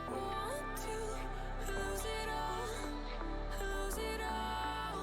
Want to lose it all,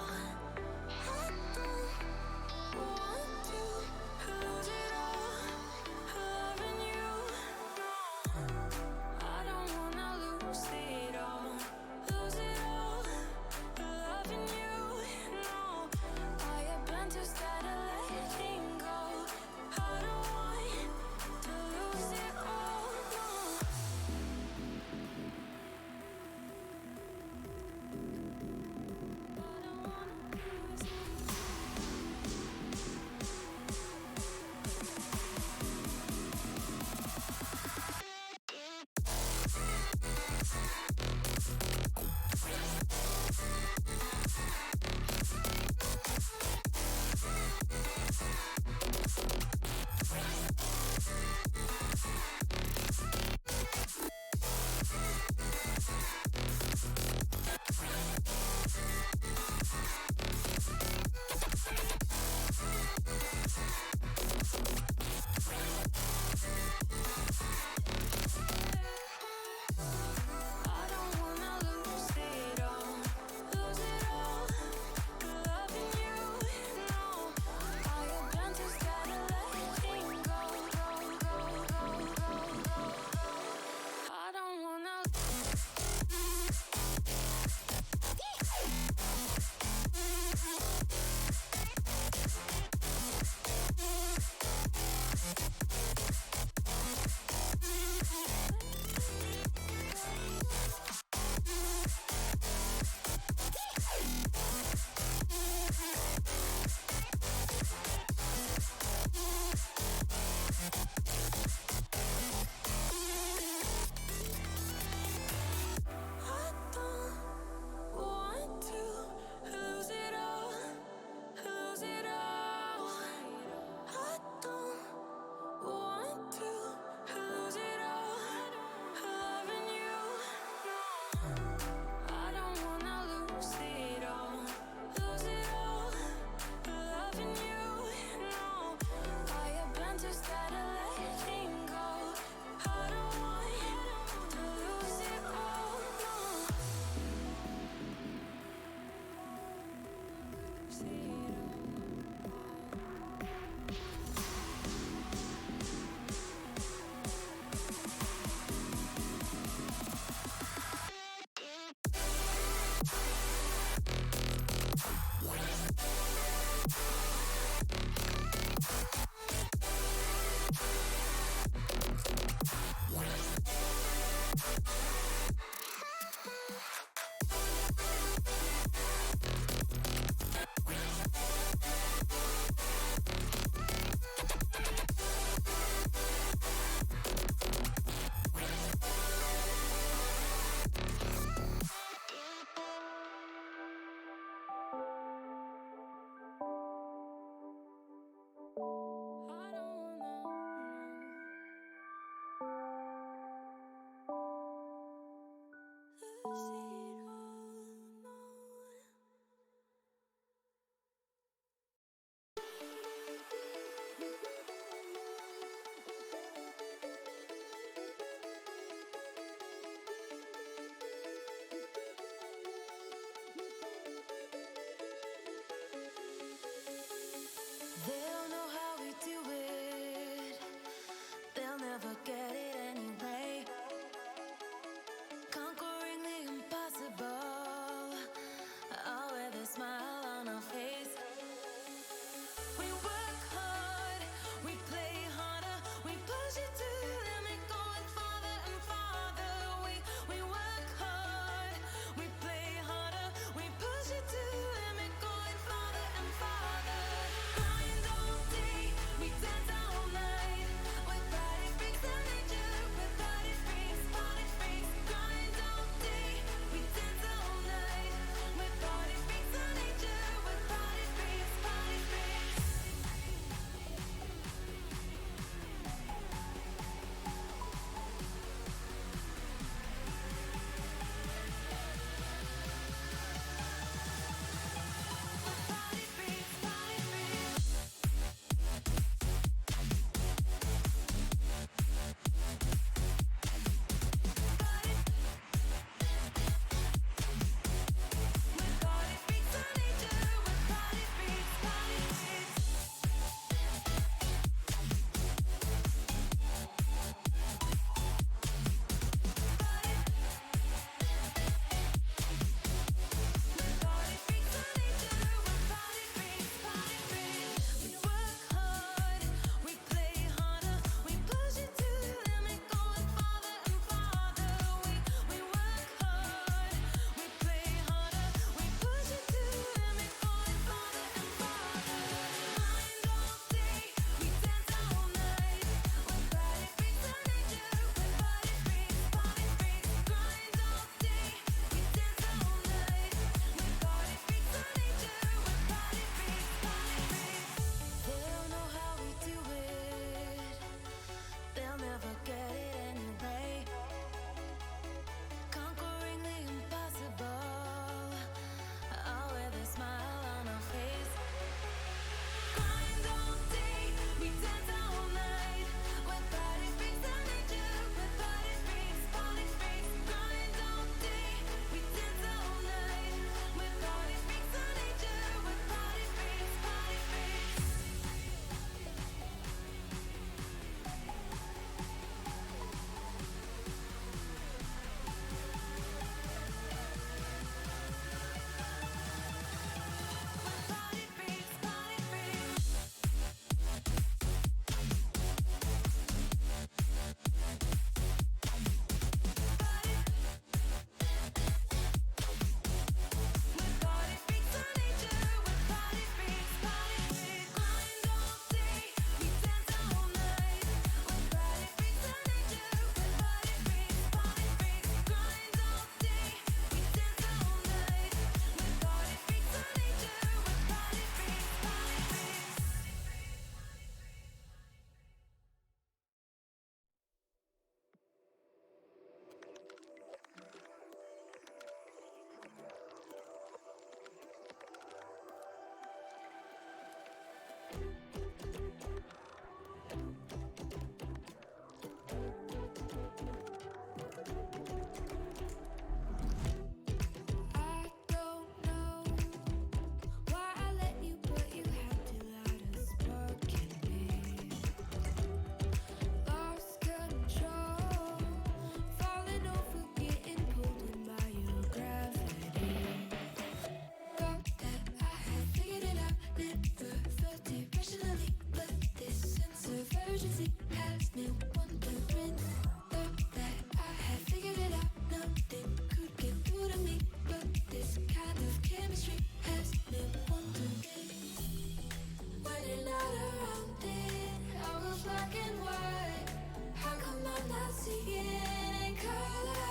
black and white. How come I'm not seeing in color?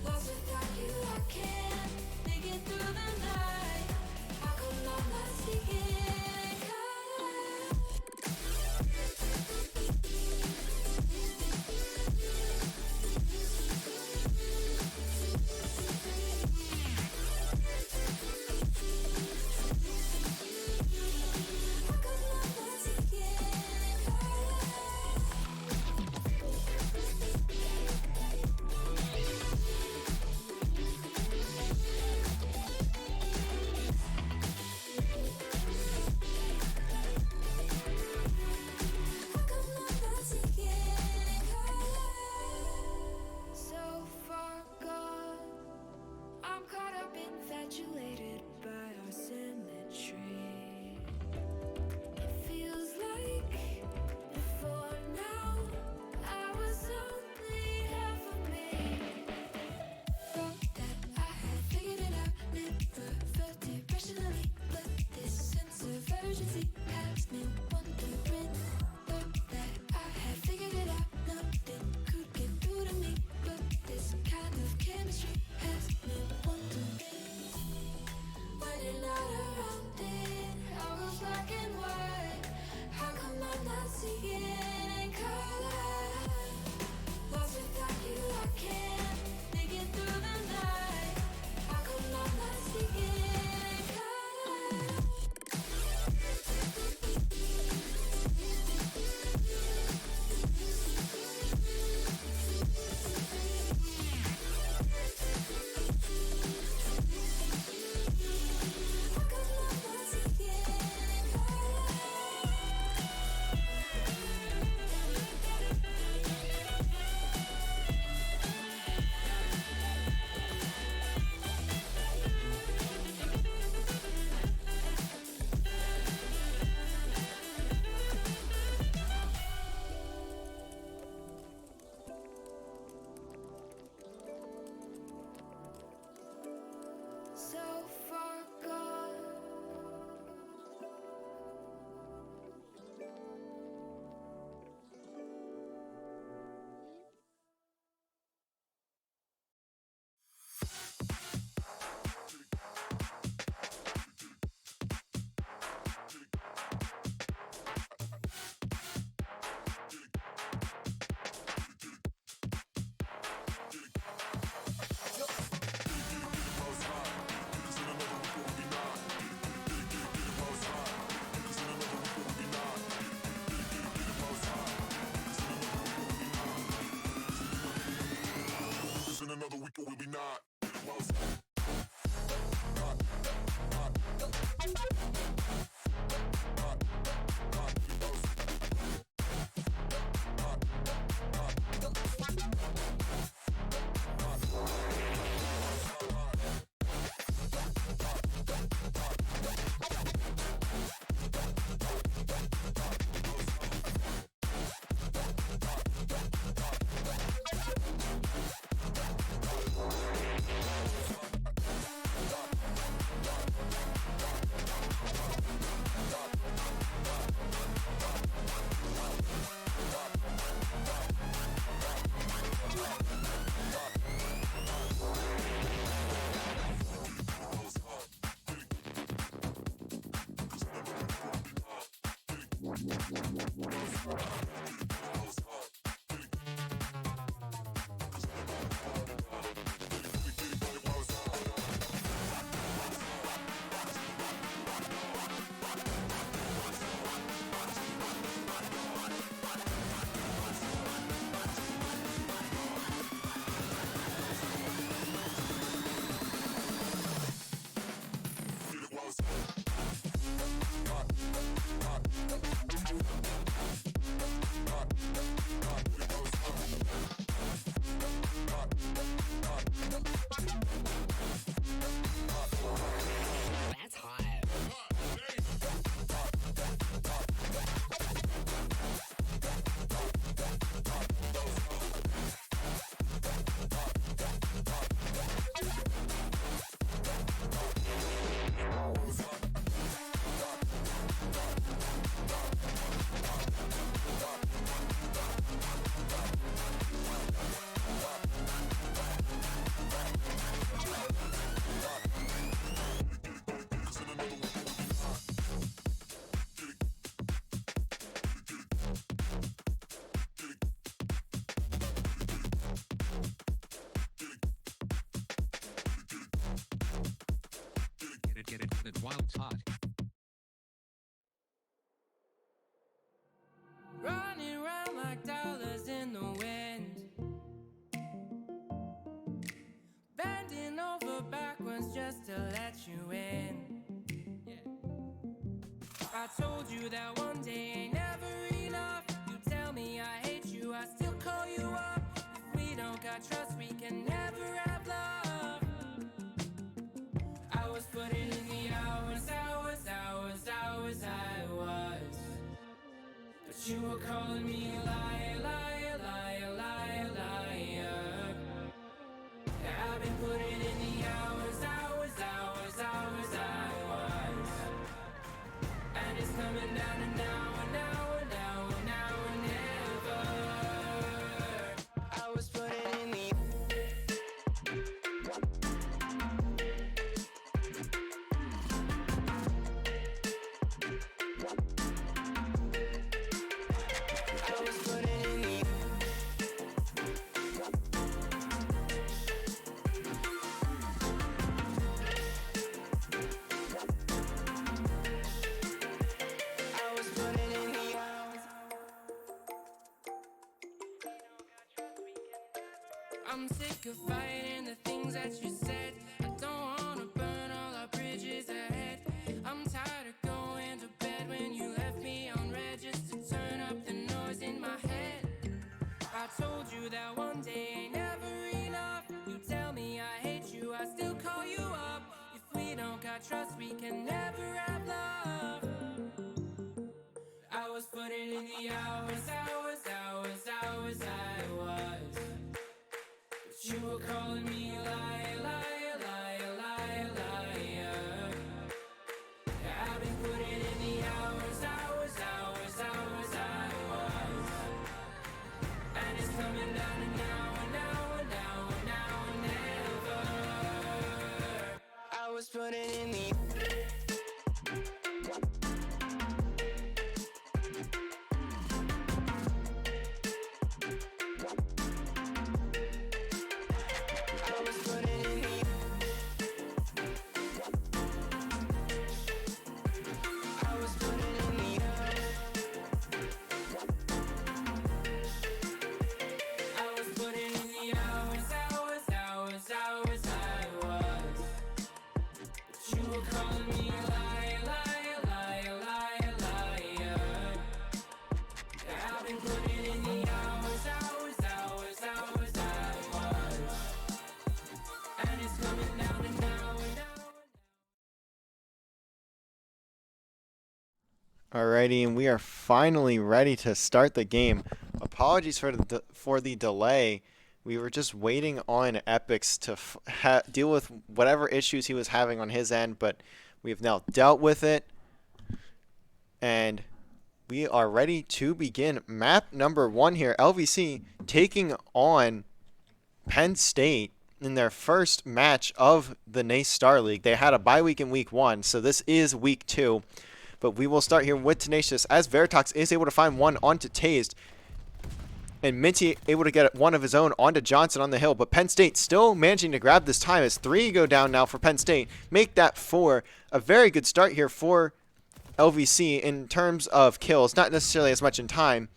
Lost without you, I can't make it through the night. How come I'm not seeing in color? Another week it will be not. while it's hot. Running around like dollars in the wind, bending over backwards just to let you in. I told you that one day ain't never enough. You tell me I hate you, I still call you up. If we don't got trust, we can never have love. I was putting in the hours, I was. But you were calling me a liar, liar, liar, liar, liar. Yeah, I've been putting in the hours, I was. And it's coming down to now and now and now and now and never. I was putting in the I'm sick of fighting the things that you said. I don't wanna burn all our bridges ahead. I'm tired of going to bed when you left me on red just to turn up the noise in my head. I told you that one day ain't never enough. You tell me I hate you, I still call you up. If we don't got trust, we can never have love. I was putting in the hours, I was. You were calling me a liar, liar, liar, liar, liar. Yeah, I've been putting in the hours, I was. And it's coming down to now and now and now and now and never. I was putting in the Alrighty, and we are finally ready to start the game. Apologies for the delay. We were just waiting on Epix to deal with whatever issues he was having on his end, but we have now dealt with it, and we are ready to begin. Map number 1 here, LVC taking on Penn State in their first match of the NACE Starleague. They had a bye week in week 1, so this is week 2. But we will start here with Tenacious as Veritox is able to find one onto Tased. And Minty able to get one of his own onto Johnson on the hill. But Penn State still managing to grab this time as 3 go down now for Penn State. Make that 4. A very good start here for LVC in terms of kills. Not necessarily as much in time,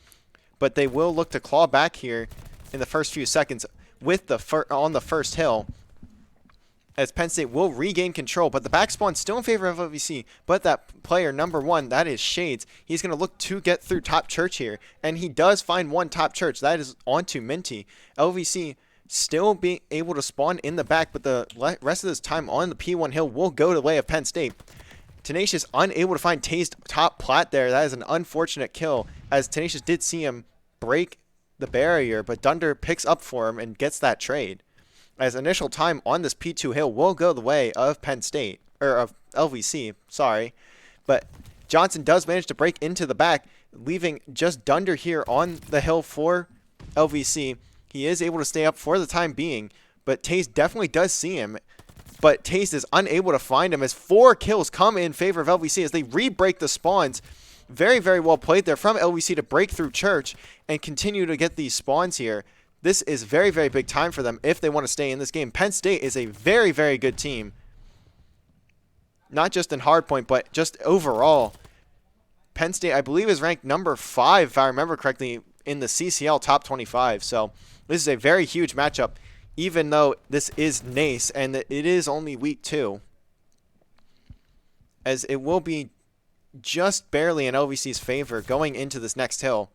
but they will look to claw back here in the first few seconds with the on the first hill. As Penn State will regain control, but the back spawn still in favor of LVC. But that player number 1, that is Shades. He's going to look to get through top church here, and he does find one top church. That is onto Minty. LVC still being able to spawn in the back, but the rest of this time on the P1 hill will go to the way of Penn State. Tenacious unable to find Tased top plat there. That is an unfortunate kill, as Tenacious did see him break the barrier, but Dunder picks up for him and gets that trade. As initial time on this P2 hill will go the way of Penn State, or of LVC, sorry. But Johnson does manage to break into the back, leaving just Dunder here on the hill for LVC. He is able to stay up for the time being, but Taze definitely does see him. But Taze is unable to find him as 4 kills come in favor of LVC as they re-break the spawns. Very, very well played there from LVC to break through church and continue to get these spawns here. This is very, very big time for them if they want to stay in this game. Penn State is a very, very good team. not just in hardpoint, but just overall. Penn State, I believe, is ranked number 5, if I remember correctly, in the CCL top 25. So this is a very huge matchup, even though this is NACE and it is only week 2, as it will be just barely in LVC's favor going into this next hill.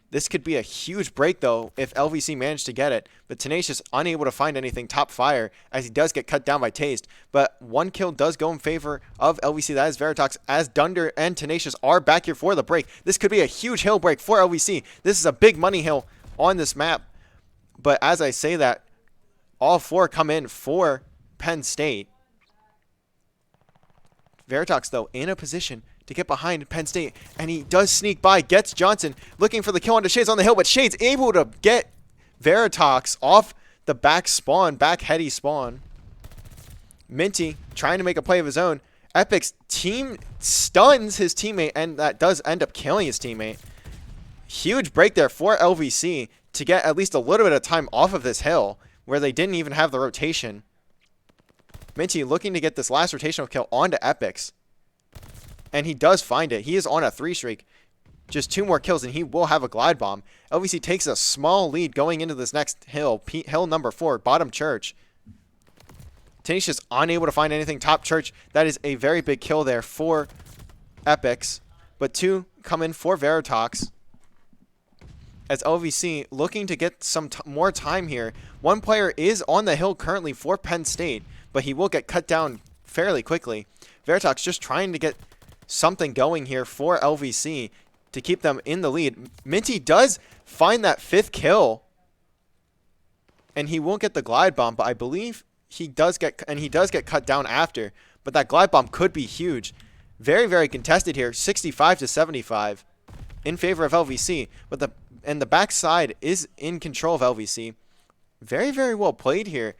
This could be a huge break, though, if LVC managed to get it. But Tenacious unable to find anything top fire, as he does get cut down by Taste. But 1 kill does go in favor of LVC. That is Veritox, as Dunder and Tenacious are back here for the break. This could be a huge hill break for LVC. This is a big money hill on this map. But as I say that, all 4 come in for Penn State. Veritox, though, in a position to get behind Penn State, and he does sneak by, gets Johnson, looking for the kill onto Shades on the hill, but Shades able to get Veritox off the back spawn, back heady spawn. Minty trying to make a play of his own. Epic's team stuns his teammate, and that does end up killing his teammate. Huge break there for LVC to get at least a little bit of time off of this hill, where they didn't even have the rotation. Minty looking to get this last rotational kill onto Epics. And he does find it. He is on a 3 streak. Just 2 more kills and he will have a glide bomb. LVC takes a small lead going into this next hill. Hill number 4, bottom church. Tenacious unable to find anything top church. That is a very big kill there for Epics. But 2 come in for Veritox, as LVC looking to get some more time here. 1 player is on the hill currently for Penn State, but he will get cut down fairly quickly. Veritox just trying to get something going here for LVC to keep them in the lead. Minty does find that 5th kill, and he won't get the glide bomb, but I believe he does get cut down after. But that glide bomb could be huge. Very, very contested here, 65 to 75 in favor of LVC. But the backside is in control of LVC. Very, very well played here.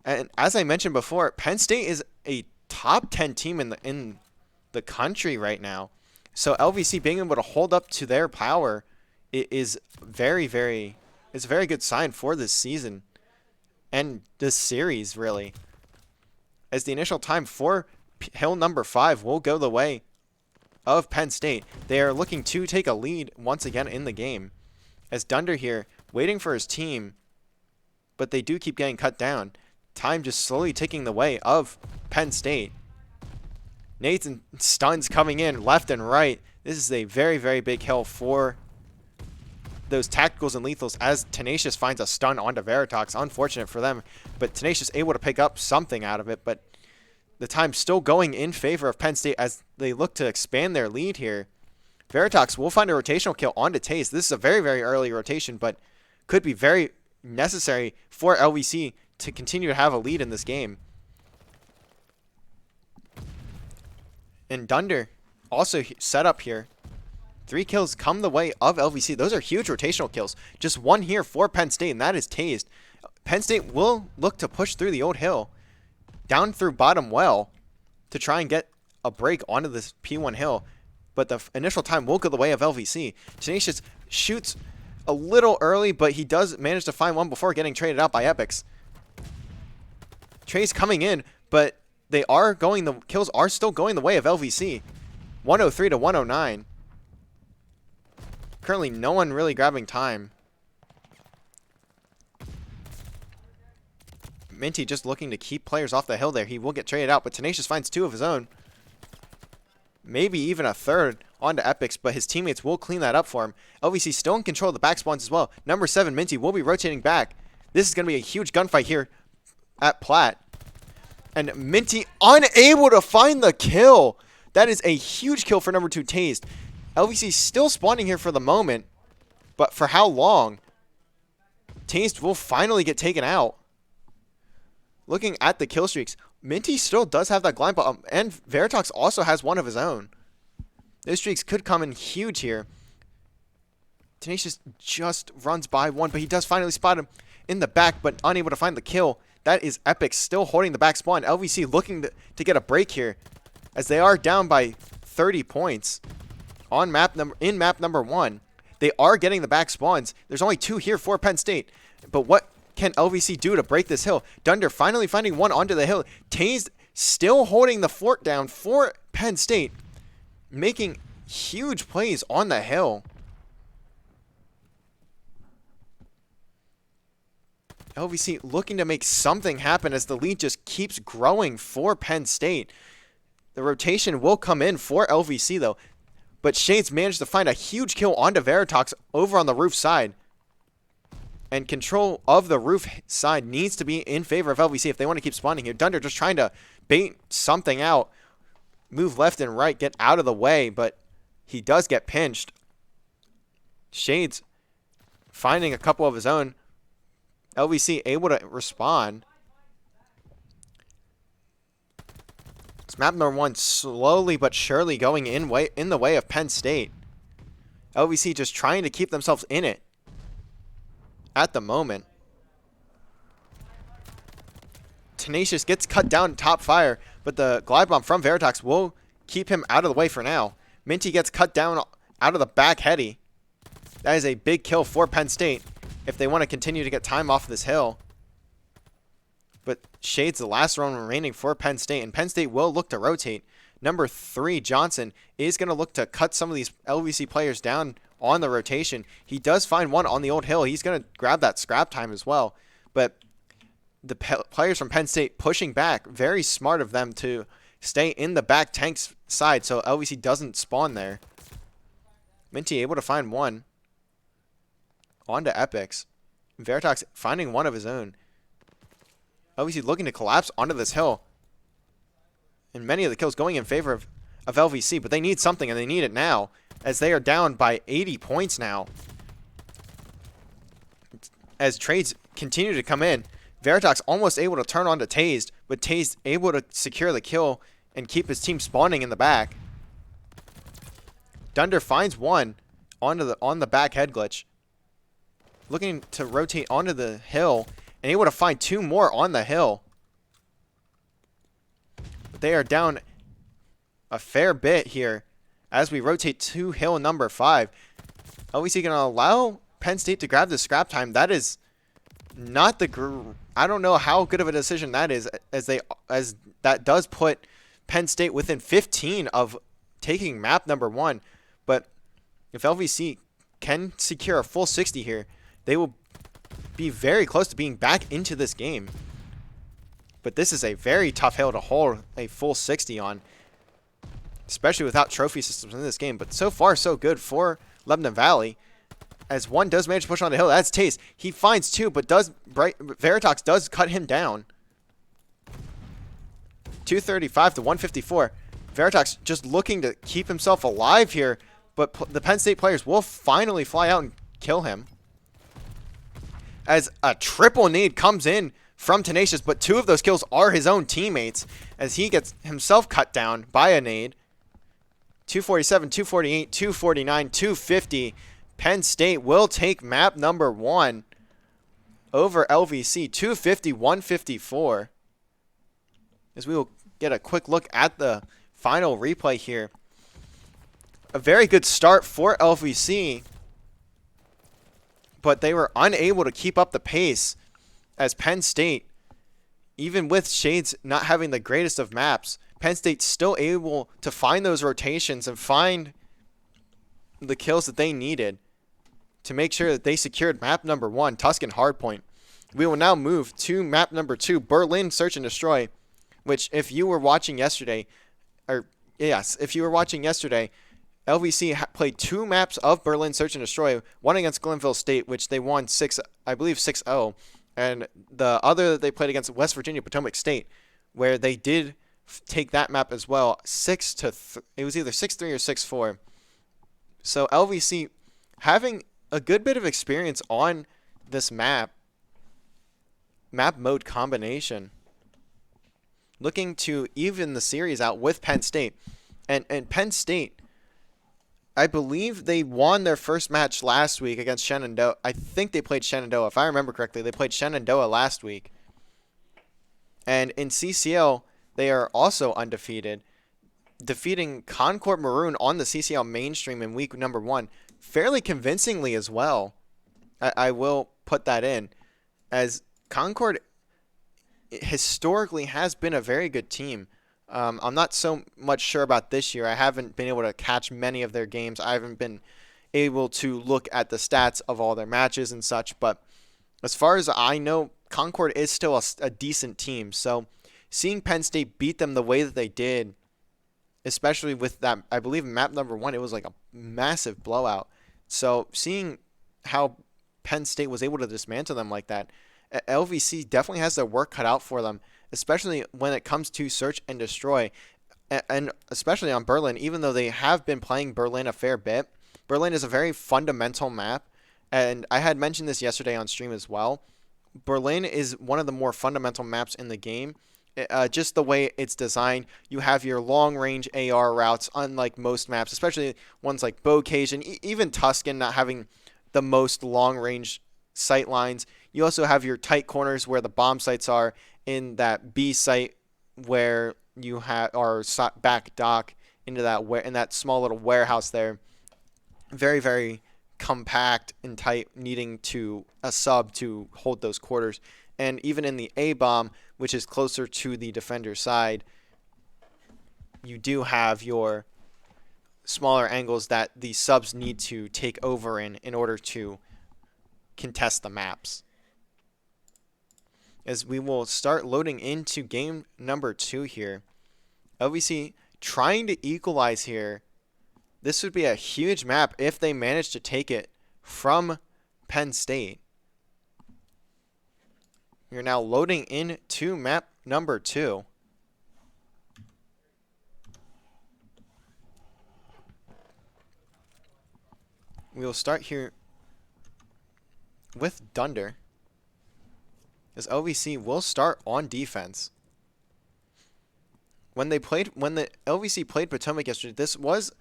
And as I mentioned before, Penn State is a top 10 team in the country right now. So LVC being able to hold up to their power is a very good sign for this season and this series, really. As the initial time for hill number 5 will go the way of Penn State. They are looking to take a lead once again in the game, as Dunder here waiting for his team, but they do keep getting cut down. Time just slowly ticking the way of Penn State. Nades and stuns coming in left and right. This is a very, very big hill for those tacticals and lethals, as Tenacious finds a stun onto Veritox. Unfortunate for them, but Tenacious able to pick up something out of it. But the time still going in favor of Penn State as they look to expand their lead here. Veritox will find a rotational kill onto Taste. This is a very, very early rotation, but could be very necessary for LVC to continue to have a lead in this game. And Dunder also set up here. 3 kills come the way of LVC. Those are huge rotational kills. Just 1 here for Penn State, and that is Tased. Penn State will look to push through the old hill, down through bottom well, to try and get a break onto this P1 hill. But the initial time will go the way of LVC. Tenacious shoots a little early, but he does manage to find one before getting traded out by Epics. Trey's coming in, but the kills are still going the way of LVC. 103 to 109. Currently, no one really grabbing time. Minty just looking to keep players off the hill there. He will get traded out, but Tenacious finds 2 of his own. Maybe even a 3rd onto Epics, but his teammates will clean that up for him. LVC still in control of the back spawns as well. Number 7, Minty, will be rotating back. This is going to be a huge gunfight here at Platte. And Minty unable to find the kill. That is a huge kill for number 2, Taste. LVC still spawning here for the moment, but for how long? Taste will finally get taken out. Looking at the kill streaks, Minty still does have that glide bomb, and Veritox also has one of his own. Those streaks could come in huge here. Tenacious just runs by one, but he does finally spot him in the back, but unable to find the kill. That is Epic still holding the back spawn. LVC looking to get a break here, as they are down by 30 points on map number 1. They are getting the back spawns. There's only 2 here for Penn State. But what can LVC do to break this hill? Dunder finally finding one onto the hill. Tased still holding the fort down for Penn State, making huge plays on the hill. LVC looking to make something happen as the lead just keeps growing for Penn State. The rotation will come in for LVC though, but Shades managed to find a huge kill onto Veritox over on the roof side. And control of the roof side needs to be in favor of LVC if they want to keep spawning here. Dunder just trying to bait something out, move left and right, get out of the way, but he does get pinched. Shades finding a couple of his own. LVC able to respond. It's map number 1 slowly but surely going in the way of Penn State. LVC just trying to keep themselves in it at the moment. Tenacious gets cut down top fire, but the glide bomb from Veritox will keep him out of the way for now. Minty gets cut down out of the back heady. That is a big kill for Penn State if they want to continue to get time off of this hill. But Shades the last one remaining for Penn State, and Penn State will look to rotate. Number 3, Johnson, is going to look to cut some of these LVC players down on the rotation. He does find one on the old hill. He's going to grab that scrap time as well. But the players from Penn State pushing back, very smart of them to stay in the back tank's side so LVC doesn't spawn there. Minty able to find one. On to Epics. Veritox finding one of his own. LVC looking to collapse onto this hill. And many of the kills going in favor of LVC, but they need something, and they need it now, as they are down by 80 points now. As trades continue to come in, Veritox almost able to turn on to Tased, but Tased able to secure the kill and keep his team spawning in the back. Dunder finds one on the back head glitch. Looking to rotate onto the hill and able to find 2 more on the hill. But they are down a fair bit here as we rotate to hill number 5. LVC going to allow Penn State to grab the scrap time. That is not I don't know how good of a decision that is, as that does put Penn State within 15 of taking map number 1. But if LVC can secure a full 60 here, they will be very close to being back into this game. But this is a very tough hill to hold a full 60 on, especially without trophy systems in this game. But so far, so good for Lebanon Valley, as one does manage to push on the hill. That's Taste. He finds 2, but Veritox does cut him down. 235 to 154. Veritox just looking to keep himself alive here, but the Penn State players will finally fly out and kill him. As a triple nade comes in from Tenacious, but 2 of those kills are his own teammates, as he gets himself cut down by a nade. 247, 248, 249, 250. Penn State will take map number 1 over LVC. 250, 154. As we will get a quick look at the final replay here. A very good start for LVC, but they were unable to keep up the pace, as Penn State, even with Shades not having the greatest of maps, Penn State still able to find those rotations and find the kills that they needed to make sure that they secured map number 1, Tuscan Hardpoint. We will now move to map number 2, Berlin Search and Destroy, which if you were watching yesterday, LVC played 2 maps of Berlin Search and Destroy, one against Glenville State, which they won 6-0, and the other that they played against West Virginia Potomac State, where they did take that map as well, it was either 6-3 or 6-4. So LVC having a good bit of experience on this map mode combination, looking to even the series out with Penn State. And Penn State, I believe they won their first match last week against Shenandoah. I think they played Shenandoah. If I remember correctly, they played Shenandoah last week. And in CCL, they are also undefeated, defeating Concord Maroon on the CCL mainstream in week number 1 fairly convincingly as well. I will put that in, as Concord historically has been a very good team. I'm not so much sure about this year. I haven't been able to catch many of their games. I haven't been able to look at the stats of all their matches and such. But as far as I know, Concord is still a decent team. So seeing Penn State beat them the way that they did, especially with that, I believe map number 1, it was like a massive blowout. So seeing how Penn State was able to dismantle them like that, LVC definitely has their work cut out for them, especially when it comes to search and destroy, and especially on Berlin. Even though they have been playing Berlin a fair bit, Berlin is a very fundamental map, and I had mentioned this yesterday on stream as well. Berlin is one of the more fundamental maps in the game. Just the way it's designed, you have your long-range AR routes, unlike most maps, especially ones like Bocage, even Tuscan not having the most long-range sight lines. You also have your tight corners where the bomb sites are in that B site where you have our back dock into that in that small little warehouse there. Very, very compact and tight, needing to a sub to hold those quarters. And even in the A bomb, which is closer to the defender's side, you do have your smaller angles that the subs need to take over in order to contest the maps. As we will start loading into game number 2 here. LVC trying to equalize here. This would be a huge map if they manage to take it from Penn State. We're now loading into map number 2. We will start here with Dunder, as LVC will start on defense. When the LVC played Potomac yesterday, this was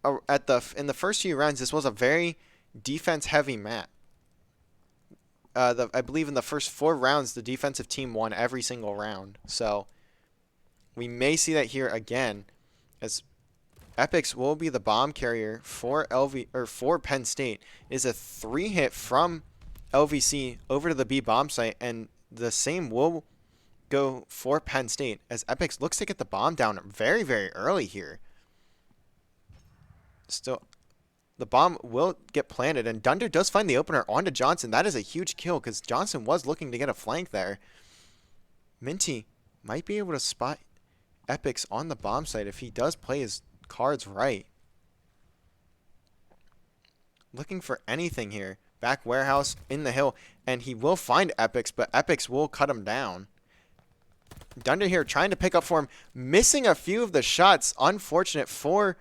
in the first few rounds. This was a very defense-heavy map. I believe in the first 4 rounds, the defensive team won every single round. So we may see that here again, as Epix will be the bomb carrier for for Penn State. It is a 3-hit from LVC over to the B bomb site, and the same will go for Penn State, as Epix looks to get the bomb down very, very early here. Still, the bomb will get planted, and Dunder does find the opener onto Johnson. That is a huge kill, because Johnson was looking to get a flank there. Minty might be able to spot Epix on the bomb site if he does play his cards right. Looking for anything here. Back warehouse in the hill, and he will find Epix, but Epix will cut him down. Dunder here trying to pick up for him, missing a few of the shots. Unfortunate for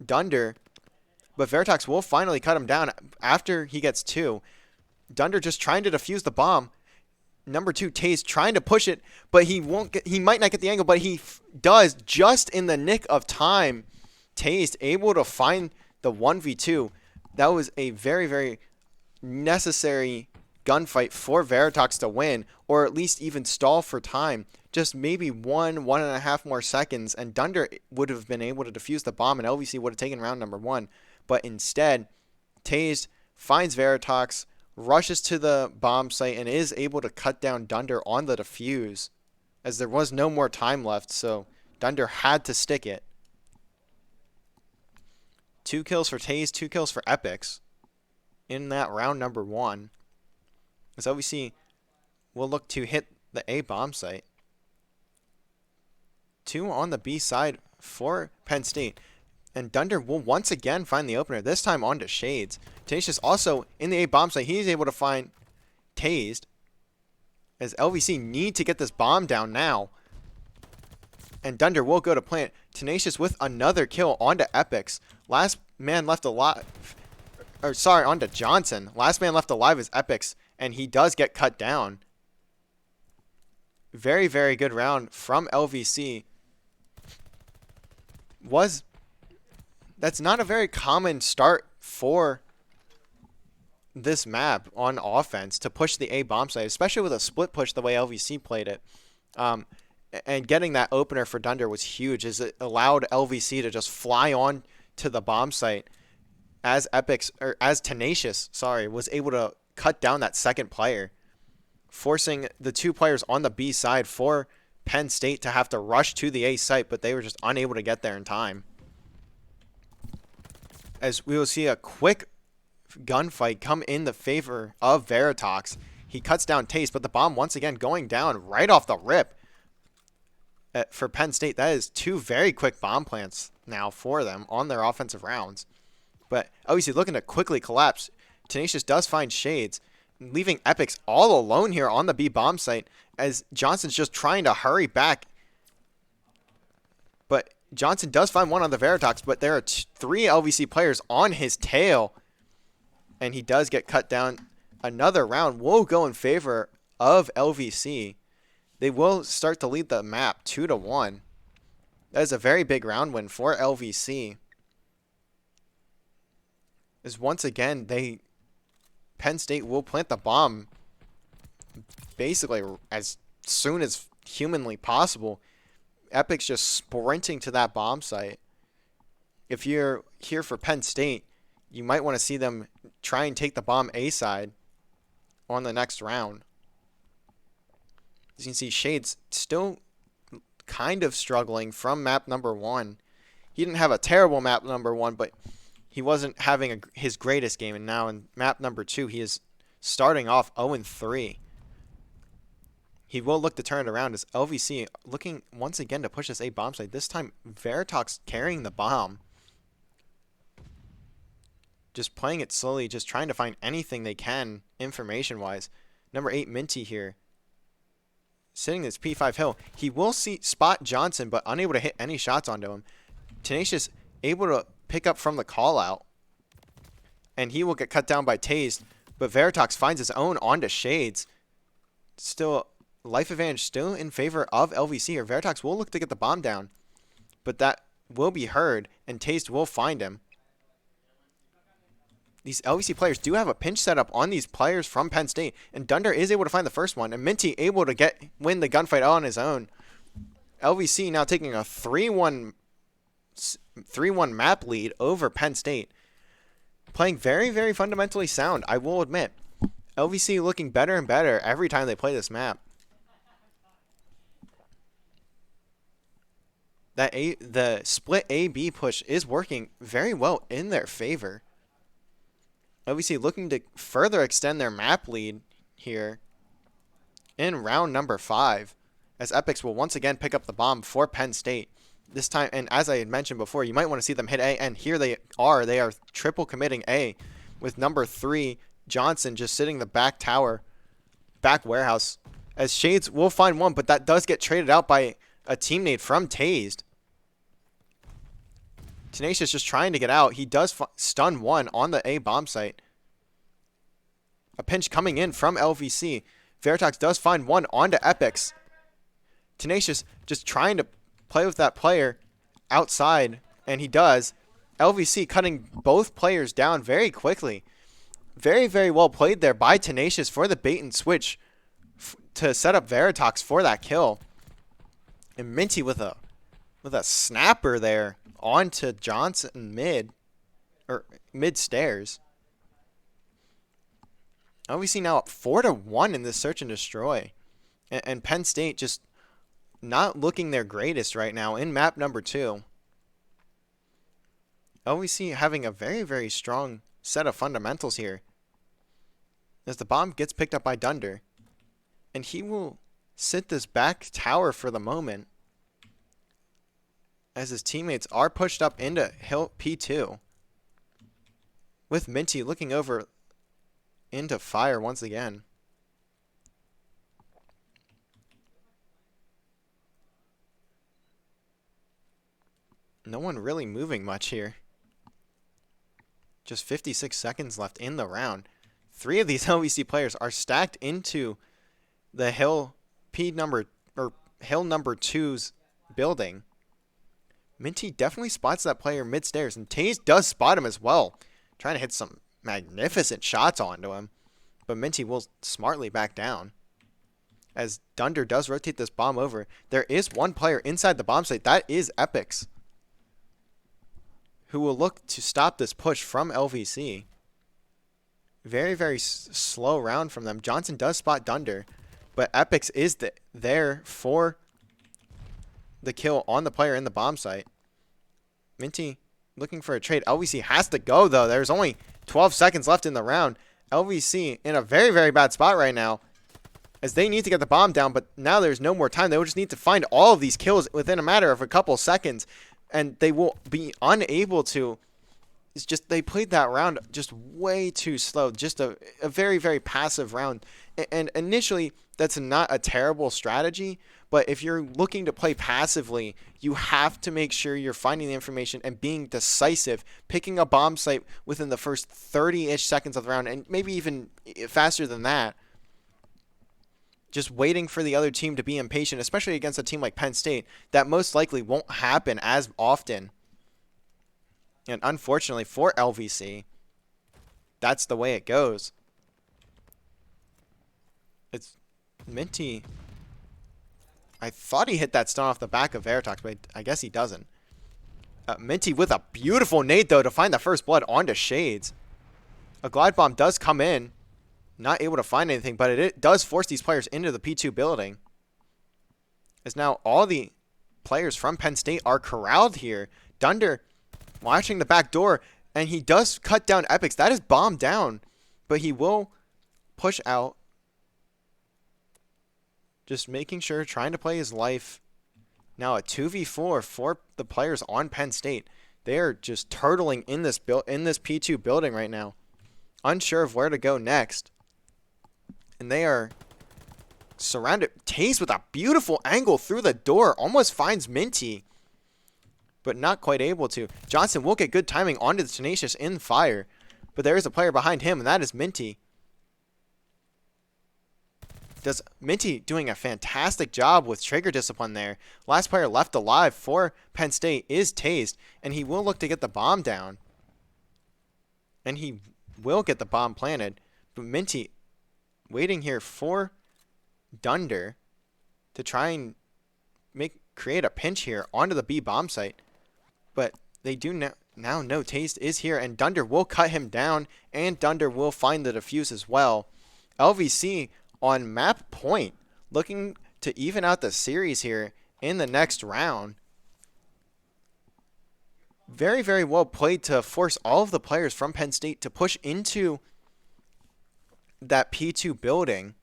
Dunder, but Veritox will finally cut him down after he gets 2. Dunder just trying to defuse the bomb. Number 2, Taze trying to push it, but he might not get the angle, but he does just in the nick of time. Taze able to find the 1v2. That was a very, very necessary gunfight for Veritox to win, or at least even stall for time. Just maybe 1.5 more seconds, and Dunder would have been able to defuse the bomb, and LVC would have taken round number 1. But instead, Taze finds Veritox, rushes to the bomb site, and is able to cut down Dunder on the defuse, as there was no more time left, so Dunder had to stick it. 2 kills for Taze, 2 kills for Epix in that round number 1. As LVC will look to hit the A bomb site. 2 on the B side for Penn State. And Dunder will once again find the opener, this time onto Shades. Tenacious also in the A bomb site. He's able to find Tased, as LVC need to get this bomb down now. And Dunder will go to plant. Tenacious with another kill onto Epix. Last man left alive. Or sorry, onto Johnson. Last man left alive is Epix, and he does get cut down. Very, very good round from LVC. That's not a very common start for this map on offense, to push the A bomb site, especially with a split push the way LVC played it. And getting that opener for Dunder was huge, as it allowed LVC to just fly on to the bomb site, as Tenacious, was able to cut down that second player forcing the 2 players on the B side for Penn State to have to rush to the A site, but they were just unable to get there in time. As we will see a quick gunfight come in the favor of Veritox. He cuts down Taste, but the bomb once again going down right off the rip for Penn State. That is 2 very quick bomb plants now for them on their offensive rounds. But LVC looking to quickly collapse. Tenacious does find Shades, leaving Epics all alone here on the B bomb site as Johnson's just trying to hurry back. But Johnson does find one on the Veritox, but there are 3 LVC players on his tail. And he does get cut down. Another round will go in favor of LVC. They will start to lead the map 2-1. That is a very big round win for LVC. As once again, Penn State will plant the bomb basically as soon as humanly possible. Epic's just sprinting to that bomb site. If you're here for Penn State, you might want to see them try and take the bomb A side on the next round. As you can see, Shades still kind of struggling from map number 1. He didn't have a terrible map number 1, but he wasn't having his greatest game. And now in map number 2, he is starting off 0-3. He will look to turn it around as LVC looking once again to push this A bomb site. This time, Veritox carrying the bomb. Just playing it slowly, just trying to find anything they can information-wise. Number 8, Minty here. Sitting this P5 hill. He will spot Johnson, but unable to hit any shots onto him. Tenacious able to pick up from the call-out. And he will get cut down by Tased. But Veritox finds his own onto Shades. Still, life advantage still in favor of LVC. Or Veritox will look to get the bomb down. But that will be heard, and Tased will find him. These LVC players do have a pinch setup on these players from Penn State. And Dunder is able to find the first one. And Minty able to win the gunfight on his own. LVC now taking a 3-1 map lead over Penn State. Playing very, very fundamentally sound, I will admit. LVC looking better and better every time they play this map. The split A-B push is working very well in their favor. LVC looking to further extend their map lead here in round number 5, as Epics will once again pick up the bomb for Penn State. This time, and as I had mentioned before, you might want to see them hit A, and here they are. They are triple committing A with number 3, Johnson, just sitting the back tower, back warehouse, as Shades will find one, but that does get traded out by a teammate from Tased. Tenacious just trying to get out. He does stun one on the A bomb site. A pinch coming in from LVC. Veritox does find one onto Epics. Tenacious just trying to play with that player outside, and he does. LVC cutting both players down very quickly. Very, very well played there by Tenacious for the bait and switch to set up Veritox for that kill. And Minty with a snapper there onto Johnson mid stairs. LVC now up 4-1 in this search and destroy. And Penn State just not looking their greatest right now in map number 2. LVC having a very, very strong set of fundamentals here. As the bomb gets picked up by Dunder. And he will sit this back tower for the moment, as his teammates are pushed up into Hill P2. With Minty looking over into fire once again. No one really moving much here. Just 56 seconds left in the round. 3 of these LVC players are stacked into the Hill number 2's building. Minty definitely spots that player mid-stairs, and Taze does spot him as well. Trying to hit some magnificent shots onto him, but Minty will smartly back down. As Dunder does rotate this bomb over, there is one player inside the bomb site. That is Epics, who will look to stop this push from LVC. Very, very slow round from them. Johnson does spot Dunder, But Epix is there for the kill on the player in the bomb site. Minty looking for a trade. LVC has to go, though. There's only 12 seconds left in the round. LVC in a very, very bad spot right now, as they need to get the bomb down, but now there's no more time. They will just need to find all of these kills within a matter of a couple seconds, and they will be unable to. It's just they played that round just way too slow. Just a very, very passive round. And initially, that's not a terrible strategy, but if you're looking to play passively, you have to make sure you're finding the information and being decisive, picking a bomb site within the first 30-ish seconds of the round, and maybe even faster than that. Just waiting for the other team to be impatient, especially against a team like Penn State, that most likely won't happen as often. And unfortunately for LVC, that's the way it goes. It's Minty. I thought he hit that stun off the back of Veritox, but I guess he doesn't. Minty with a beautiful nade, though, to find the first blood onto Shades. A glide bomb does come in. Not able to find anything, but it does force these players into the P2 building. As now all the players from Penn State are corralled here. Dunder watching the back door, and he does cut down Epix. That is bombed down, but he will push out. Just making sure, trying to play his life. Now a 2v4 for the players on Penn State. They are just turtling in this P2 building right now, unsure of where to go next. And they are surrounded. TaZe with a beautiful angle through the door. Almost finds Minty, but not quite able to. Johnson will get good timing onto the Tenacious in fire, but there is a player behind him, and that is Minty. Minty doing a fantastic job with trigger discipline there. Last player left alive for Penn State is TaZe, and he will look to get the bomb down. And he will get the bomb planted, but Minty waiting here for Dunder to try and create a pinch here onto the B bomb site. But they do now know TaZe is here, and Dunder will cut him down, and Dunder will find the defuse as well. LVC on map point, looking to even out the series here in the next round. Very, very well played to force all of the players from Penn State to push into that P2 building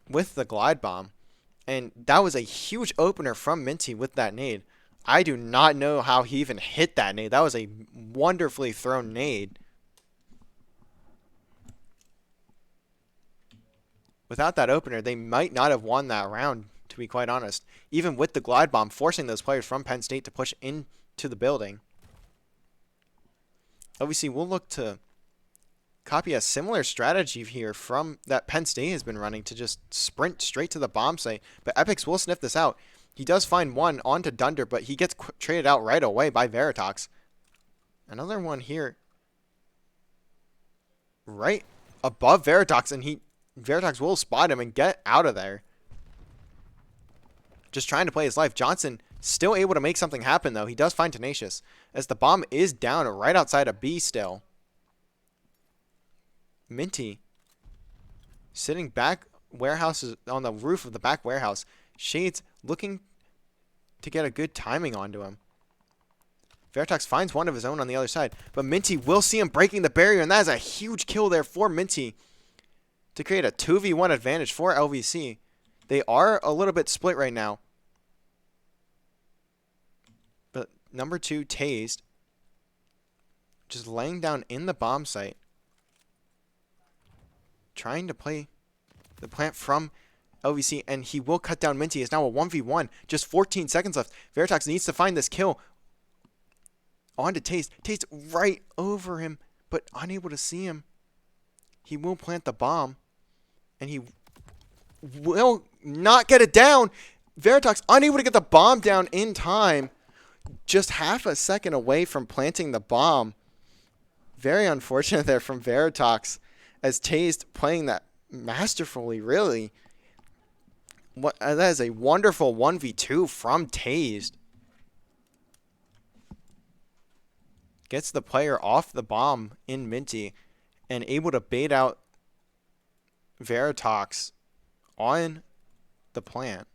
with the glide bomb. And that was a huge opener from Minty with that nade. I do not know how he even hit that nade. That was a wonderfully thrown nade. Without that opener, they might not have won that round, to be quite honest. Even with the glide bomb, forcing those players from Penn State to push into the building. Obviously, we'll look to copy a similar strategy here from that Penn State has been running, to just sprint straight to the bomb site. But Epix will sniff this out. He does find one onto Dunder, but he gets traded out right away by Veritox. Another one here right above Veritox, and Veritox will spot him and get out of there. Just trying to play his life. Johnson still able to make something happen, though. He does find Tenacious, as the bomb is down right outside of B still. Minty sitting back warehouses on the roof of the back warehouse. Shades looking to get a good timing onto him. Veritox finds one of his own on the other side, but Minty will see him breaking the barrier, and that is a huge kill there for Minty to create a 2v1 advantage for LVC. They are a little bit split right now, but number 2, TaZe, just laying down in the bomb site, trying to play the plant from LVC, and he will cut down Minty. It's now a 1v1. Just 14 seconds left. Veritox needs to find this kill. On to TaZe. TaZe right over him, but unable to see him. He will plant the bomb, and he will not get it down. Veritox unable to get the bomb down in time. Just half a second away from planting the bomb. Very unfortunate there from Veritox, as TaZe playing that masterfully, really. That is a wonderful 1v2 from TaZe. Gets the player off the bomb in Minty, and able to bait out Veritox on the plant,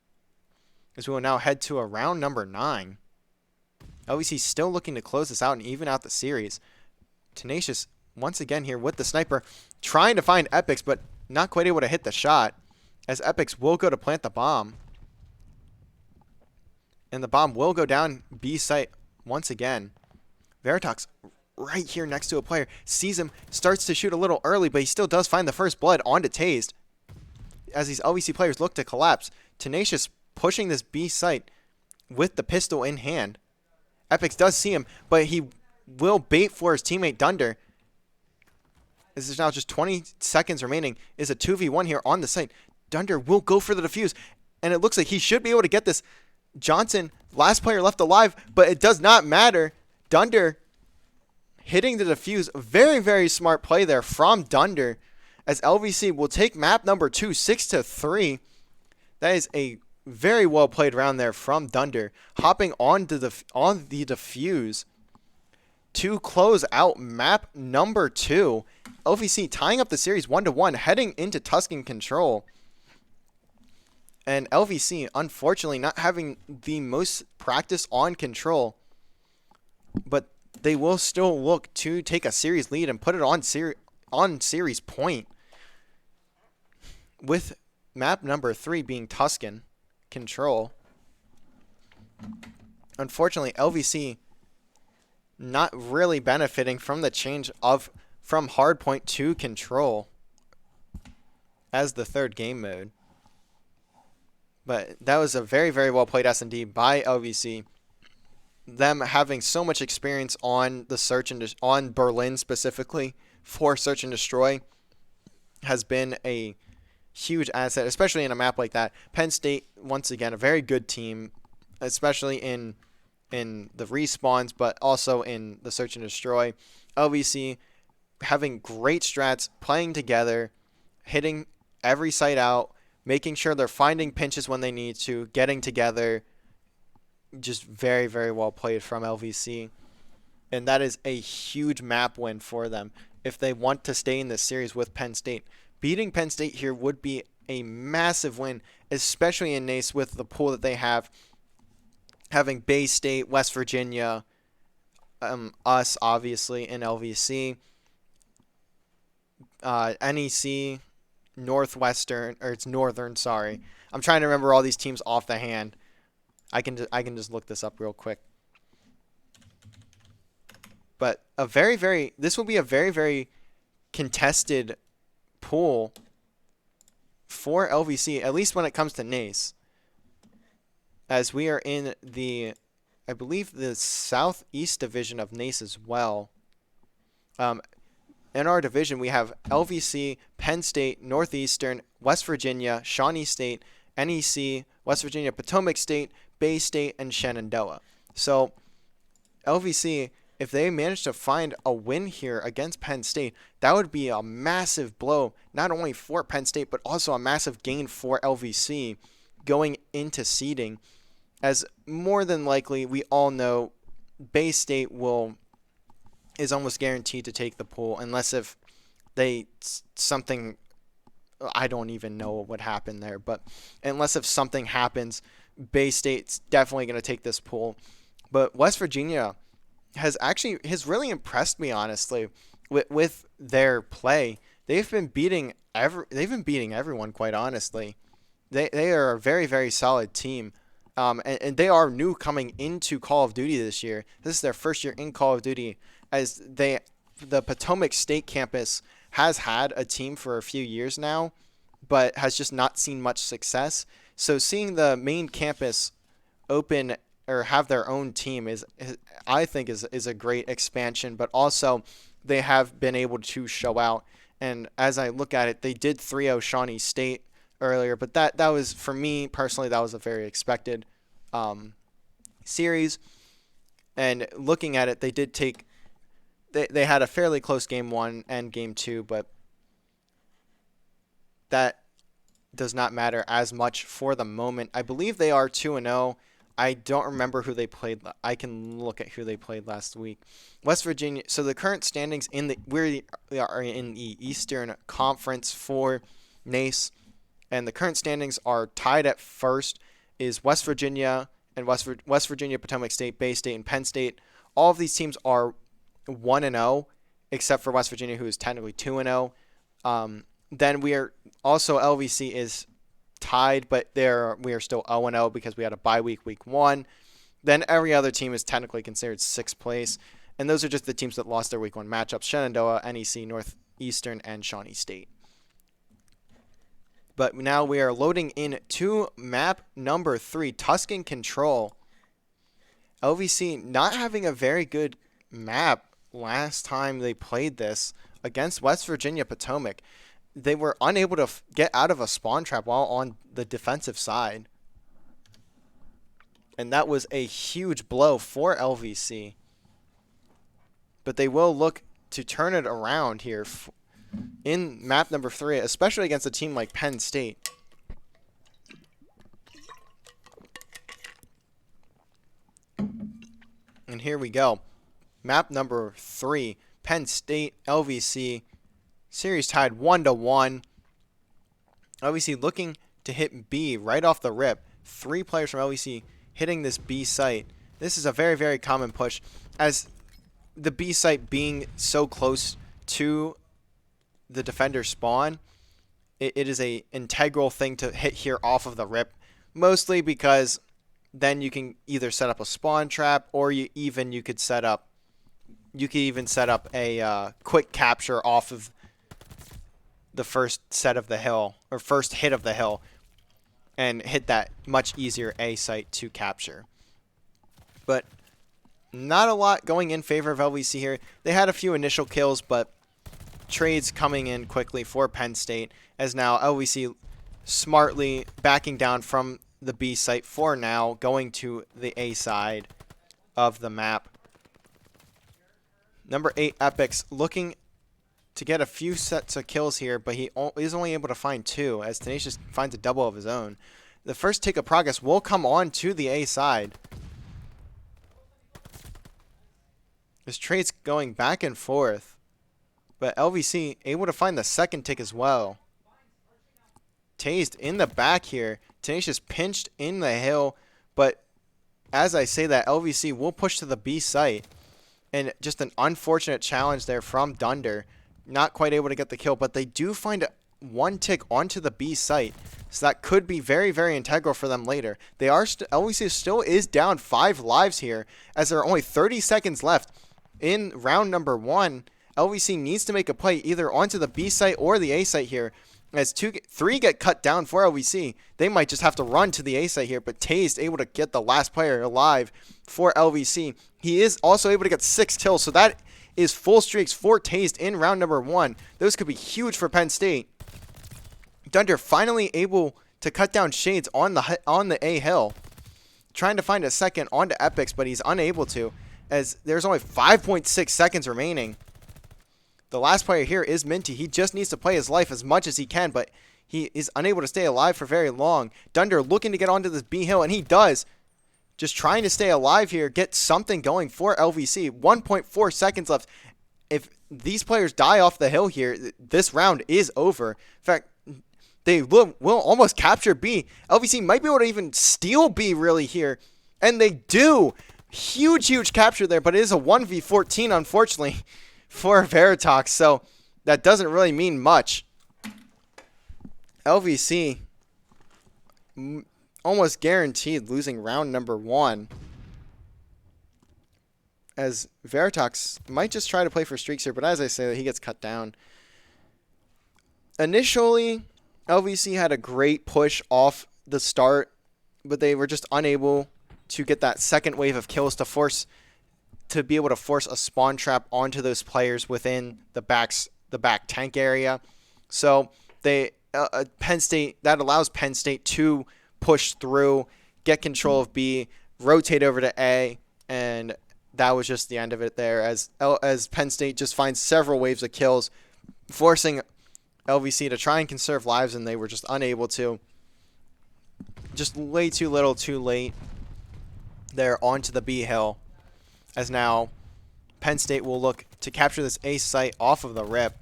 as we will now head to a round number 9. LVC still looking to close this out and even out the series. Tenacious once again here with the sniper, trying to find Epics, but not quite able to hit the shot, as Epics will go to plant the bomb. And the bomb will go down B site once again. Veritox right here next to a player, sees him, starts to shoot a little early, but he still does find the first blood onto Tased. As these LVC players look to collapse, Tenacious pushing this B site with the pistol in hand. Epics does see him, but he will bait for his teammate Dunder. This is now just 20 seconds remaining. Is a 2v1 here on the site. Dunder will go for the defuse, and it looks like he should be able to get this. Johnson, last player left alive, but it does not matter. Dunder hitting the defuse. Very, very smart play there from Dunder, as LVC will take map number 2, 6-3. That is a very well played round there from Dunder, hopping on the defuse to close out map number 2. LVC tying up the series 1-1, heading into Tuscan control. And LVC, unfortunately, not having the most practice on control, but they will still look to take a series lead and put it on series point, with map number 3 being Tuscan control. Unfortunately, LVC not really benefiting from the change from hardpoint to control as the third game mode. But that was a very, very well played S&D by LVC. Them having so much experience on the search and on Berlin specifically for search and destroy has been a huge asset, especially in a map like that. Penn State, once again, a very good team, especially in the respawns, but also in the search and destroy. LVC having great strats, playing together, hitting every site out, making sure they're finding pinches when they need to, getting together. Just very, very well played from LVC. And that is a huge map win for them if they want to stay in this series with Penn State. Beating Penn State here would be a massive win, especially in NACE with the pool that they have. Having Bay State, West Virginia, us obviously in LVC, NEC, Northern, sorry. I'm trying to remember all these teams off the hand. I can just look this up real quick. But this will be a very, very contested pool for LVC, at least when it comes to NACE, as we are in I believe the Southeast division of NACE as well. In our division, we have LVC, Penn State, Northeastern, West Virginia, Shawnee State, NEC, West Virginia, Potomac State, Bay State, and Shenandoah. So LVC, if they manage to find a win here against Penn State, that would be a massive blow, not only for Penn State, but also a massive gain for LVC going into seeding, as more than likely, we all know Bay State is almost guaranteed to take the pool, unless if I don't even know what would happen there, but unless if something happens, Bay State's definitely going to take this pool. But West Virginia has really impressed me, honestly, with their play. They've been beating everyone, quite honestly. They are a very, very solid team. And they are new coming into Call of Duty this year. This is their first year in Call of Duty, as the Potomac State campus has had a team for a few years now, but has just not seen much success. So seeing the main campus open or have their own team I think is a great expansion, but also they have been able to show out. And as I look at it, they did 3-0 Shawnee State earlier, but that was, for me personally, that was a very expected series. And looking at it, they had a fairly close game 1 and game 2, but that does not matter as much for the moment. I believe they are 2-0. I don't remember who they played. I can look at who they played last week. West Virginia. So the current standings we are in the Eastern Conference for NACE. And the current standings are tied at first is West Virginia and West Virginia, Potomac State, Bay State, and Penn State. All of these teams are 1-0, except for West Virginia, who is technically 2-0. Then we are also LVC is tied, but we are still 0-0 because we had a bye week 1. Then every other team is technically considered 6th place, and those are just the teams that lost their week 1 matchups: Shenandoah, NEC, Northeastern, and Shawnee State. But now we are loading in to map number 3, Tuscan Control. LVC not having a very good map last time they played this against West Virginia Potomac. They were unable to get out of a spawn trap while on the defensive side. And that was a huge blow for LVC. But they will look to turn it around here in map number 3, especially against a team like Penn State. And here we go. Map number 3, Penn State, LVC. Series tied 1-1. LVC looking to hit B right off the rip. 3 players from LVC hitting this B site. This is a very, very common push, as the B site being so close to the defender spawn. It is a integral thing to hit here off of the rip, mostly because then you can either set up a spawn trap, or you could even set up a quick capture off of the first set of the hill, or first hit of the hill, and hit that much easier A site to capture. But not a lot going in favor of LVC here. They had a few initial kills, but trades coming in quickly for Penn State, as now LVC smartly backing down from the B site for now, going to the A side of the map. Number 8, Epics, looking to get a few sets of kills here, but he is only able to find 2, as Tenacious finds a double of his own. The first tick of progress will come on to the A side. This trade's going back and forth, but LVC able to find the second tick as well. Tased in the back here. Tenacious pinched in the hill, but as I say that, LVC will push to the B site. And just an unfortunate challenge there from Dunder. Not quite able to get the kill, but they do find 1 tick onto the B site. So that could be very, very integral for them later. They are LVC still is down 5 lives here, as there are only 30 seconds left in round number 1. LVC needs to make a play either onto the B site or the A site here. As 3 get cut down for LVC, they might just have to run to the A site here, but Tased able to get the last player alive for LVC. He is also able to get 6 kills, so that is full streaks for Tased in round number 1. Those could be huge for Penn State. Dunder finally able to cut down Shades on the A hill, trying to find a second onto Epics, but he's unable to, as there's only 5.6 seconds remaining. The last player here is Minty. He just needs to play his life as much as he can, but he is unable to stay alive for very long. Dunder looking to get onto this B hill, and he does. Just trying to stay alive here, get something going for LVC. 1.4 seconds left. If these players die off the hill here, this round is over. In fact, they will almost capture B. LVC might be able to even steal B really here, and they do. Huge, huge capture there, but it is a 1v14, unfortunately, for Veritox, so that doesn't really mean much. LVC almost guaranteed losing round number 1, as Veritox might just try to play for streaks here, but as I say, he gets cut down. Initially, LVC had a great push off the start, but they were just unable to get that second wave of kills to be able to force a spawn trap onto those players within the back tank area. So Penn State, that allows Penn State to push through, get control of B, rotate over to A, and that was just the end of it there, as Penn State just finds several waves of kills, forcing LVC to try and conserve lives, and they were just unable to. Just way too little, too late there onto the B hill, as now Penn State will look to capture this A site off of the rip.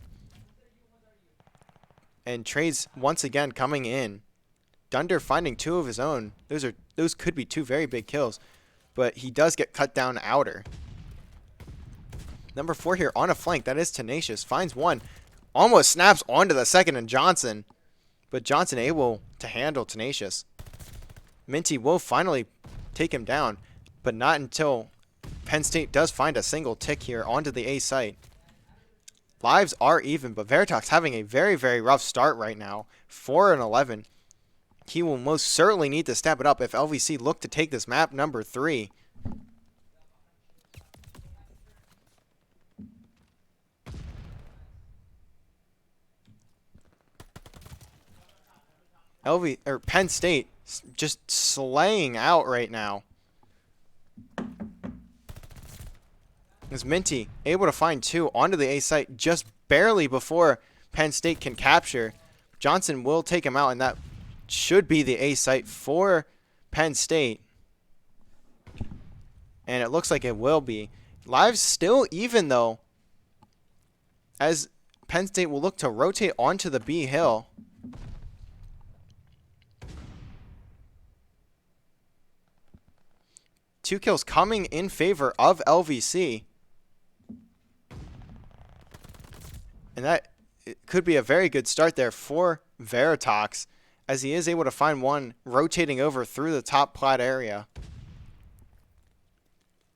And trades once again coming in. Dunder finding 2 of his own. Those could be 2 very big kills. But he does get cut down outer. Number 4 here on a flank. That is Tenacious. Finds 1. Almost snaps onto the second and Johnson. But Johnson able to handle Tenacious. Minty will finally take him down. But not until Penn State does find a single tick here onto the A site. Lives are even, but Veritas having a very, very rough start right now. 4-11. He will most certainly need to step it up if LVC look to take this map number 3. Penn State just slaying out right now. Is Minty able to find 2 onto the A site just barely before Penn State can capture. Johnson will take him out, and that should be the A site for Penn State. And it looks like it will be. Lives still even, though, as Penn State will look to rotate onto the B hill. Two kills coming in favor of LVC. And that could be a very good start there for Veritas, as he is able to find 1 rotating over through the top plat area.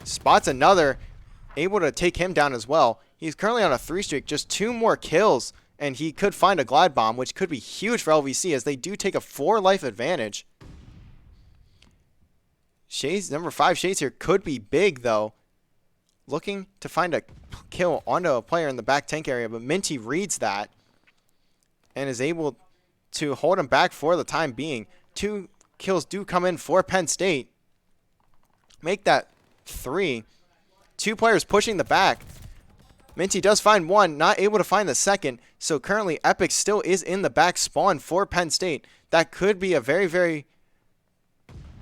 Spots another, able to take him down as well. He's currently on a 3 streak, just 2 more kills, and he could find a glide bomb, which could be huge for LVC as they do take a 4 life advantage. Shades, number 5 Shades here could be big though. Looking to find a kill onto a player in the back tank area, but Minty reads that and is able to hold him back for the time being. 2 kills do come in for Penn State. Make that 3. 2 players pushing the back. Minty does find 1, not able to find the second. So currently Epic still is in the back spawn for Penn State. That could be a very, very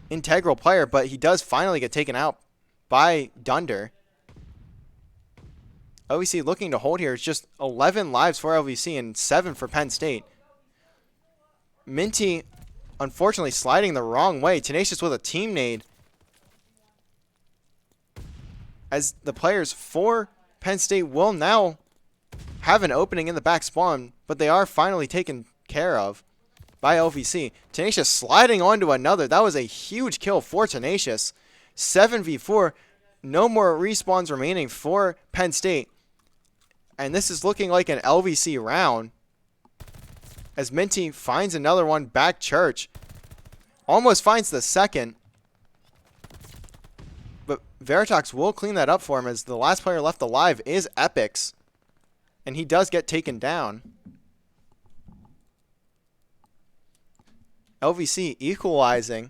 integral player, but he does finally get taken out by Dunder. LVC looking to hold here. It's just 11 lives for LVC and 7 for Penn State. Minty, unfortunately, sliding the wrong way. Tenacious with a team nade. As the players for Penn State will now have an opening in the back spawn, but they are finally taken care of by LVC. Tenacious sliding onto another. That was a huge kill for Tenacious. 7v4. No more respawns remaining for Penn State. And this is looking like an LVC round, as Minty finds another one back church. Almost finds the second. But Veritas will clean that up for him, as the last player left alive is Epix. And he does get taken down. LVC equalizing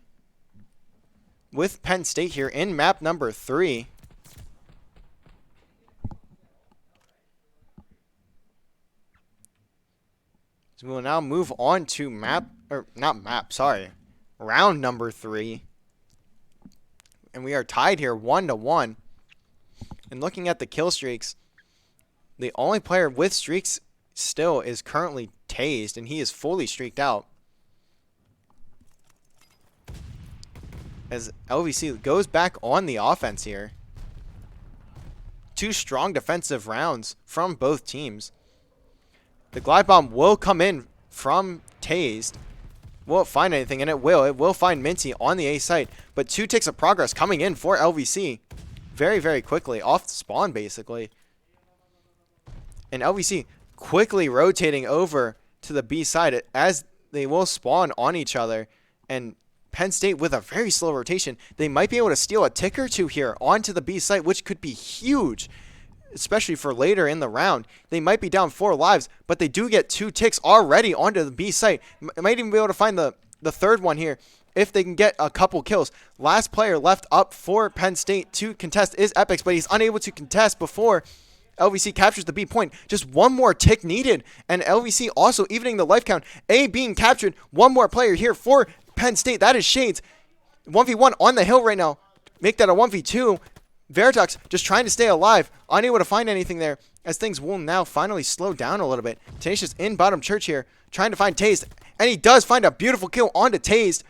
with Penn State here in map number 3. So we will now move on to round number 3. And we are tied here 1-1. And looking at the kill streaks, the only player with streaks still is currently tased, and he is fully streaked out. As LVC goes back on the offense here. 2 strong defensive rounds from both teams. The glide bomb will come in from tased. Will it find anything? And it will. It will find Minty on the A site. But 2 ticks of progress coming in for LVC. Very, very quickly. Off the spawn, basically. And LVC quickly rotating over to the B side as they will spawn on each other. And Penn State with a very slow rotation. They might be able to steal a tick or 2 here onto the B site, which could be huge, especially for later in the round. They might be down 4 lives, but they do get 2 ticks already onto the B site. Might even be able to find the third one here if they can get a couple kills. Last player left up for Penn State to contest is Epix, but he's unable to contest before LVC captures the B point. Just 1 more tick needed, and LVC also evening the life count. A being captured. 1 more player here for Penn State. That is Shades. 1v1 on the hill right now. Make that a 1v2. Veritox just trying to stay alive, unable to find anything there, as things will now finally slow down a little bit. Tenacious in bottom church here, trying to find Tased, and he does find a beautiful kill onto Tased.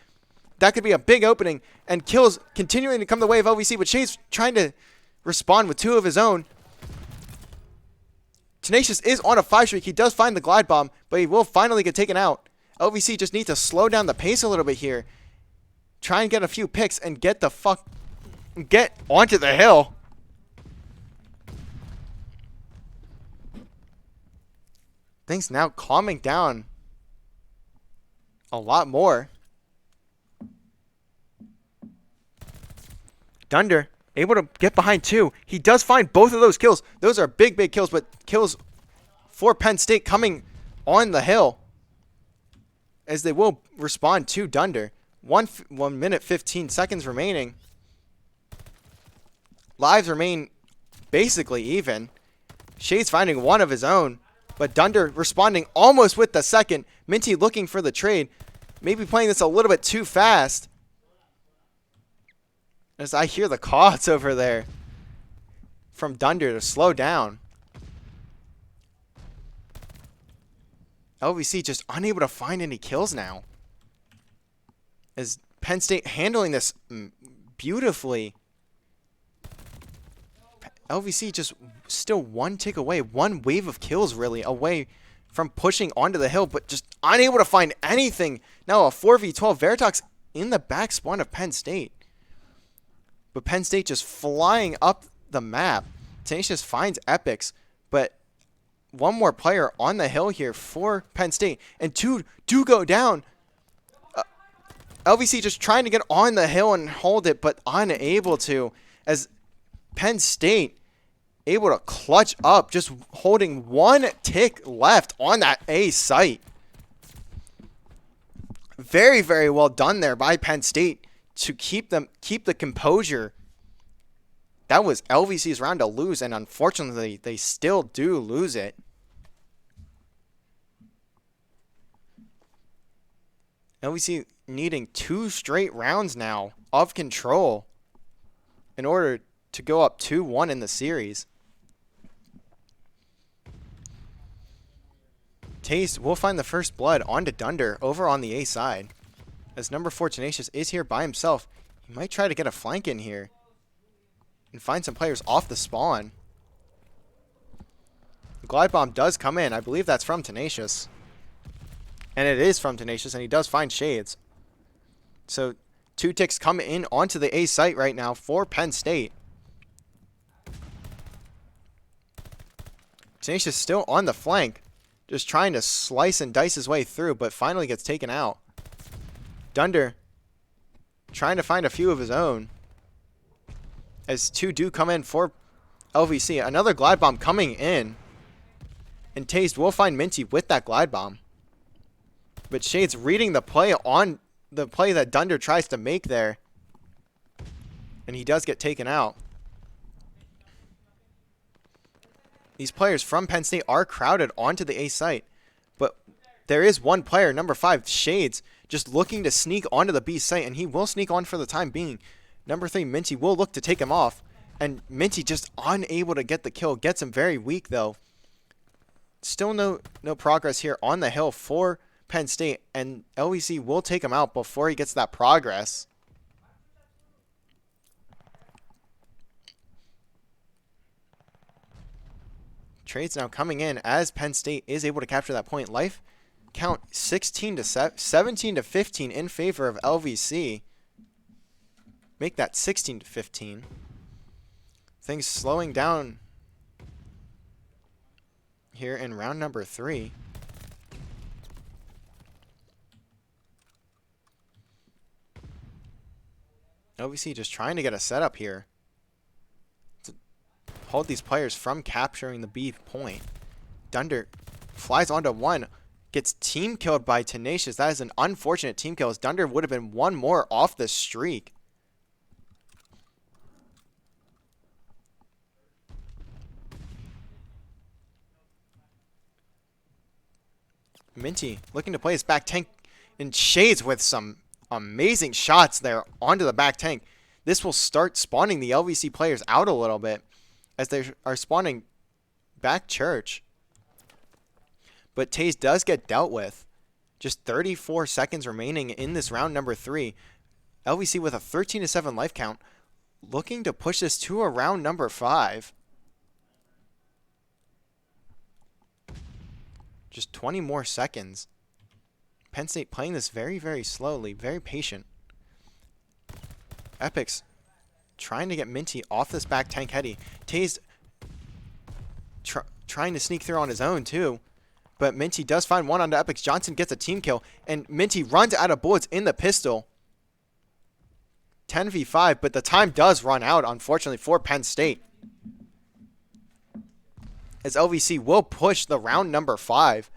That could be a big opening, and kills continuing to come the way of LVC, but Shade's trying to respond with 2 of his own. Tenacious is on a 5 streak. He does find the glide bomb, but he will finally get taken out. LVC just needs to slow down the pace a little bit here. Try and get a few picks and get onto the hill. Things now calming down a lot more. Dunder able to get behind 2. He does find both of those kills. Those are big kills, but kills for Penn State coming on the hill, as they will respond to Dunder. 1 minute 15 seconds remaining. Lives remain basically even. Shade's finding 1 of his own, but Dunder responding almost with the second. Minty looking for the trade. Maybe playing this a little bit too fast. As I hear the calls over there from Dunder to slow down. LVC just unable to find any kills now, as Penn State handling this beautifully. LVC just still 1 tick away, 1 wave of kills really away from pushing onto the hill, but just unable to find anything. Now a 4v12 Veritox in the back spawn of Penn State. But Penn State just flying up the map. Tenacious finds Epics, but 1 more player on the hill here for Penn State, and 2 do go down. LVC just trying to get on the hill and hold it, but unable to, as Penn State able to clutch up, just holding 1 tick left on that A site. Very, very well done there by Penn State to keep the composure. That was LVC's round to lose, and unfortunately, they still do lose it. LVC needing 2 straight rounds now of control in order to go up 2-1 in the series. Taste will find the first blood onto Dunder over on the A side, as number 4 Tenacious is here by himself. He might try to get a flank in here and find some players off the spawn. The glide bomb does come in. I believe that's from Tenacious. And it is from Tenacious, and he does find Shades. So 2 ticks come in onto the A site right now for Penn State. Tenacious still on the flank, just trying to slice and dice his way through, but finally gets taken out. Dunder trying to find a few of his own, as 2 do come in for LVC. Another glide bomb coming in, and Taste will find Minty with that glide bomb. But Shade's reading the play on the play that Dunder tries to make there, and he does get taken out. These players from Penn State are crowded onto the A site, but there is 1 player, number 5, Shades, just looking to sneak onto the B site, and he will sneak on for the time being. Number 3, Minty, will look to take him off, and Minty just unable to get the kill. Gets him very weak, though. Still no progress here on the hill for Penn State, and LVC will take him out before he gets that progress. Trades now coming in as Penn State is able to capture that point. Life count 17 to 15 in favor of LVC. Make that 16 to 15. Things slowing down here in round number 3. LVC just trying to get a setup here to hold these players from capturing the B point. Dunder flies onto 1, gets team killed by Tenacious. That is an unfortunate team kill, as Dunder would have been 1 more off the streak. Minty looking to play his back tank, and Shades with some amazing shots there onto the back tank. This will start spawning the LVC players out a little bit as they are spawning back church. But TaZe does get dealt with. Just 34 seconds remaining in this round number 3. LVC with a 13-7 life count, looking to push this to a round number 5. Just 20 more seconds. Penn State playing this very, very slowly, very patient. Epics trying to get Minty off this back tank heady. TaZe trying to sneak through on his own too. But Minty does find one onto Epics. Johnson gets a team kill. And Minty runs out of bullets in the pistol. 10v5, but the time does run out, unfortunately, for Penn State. As LVC will push the round number 5.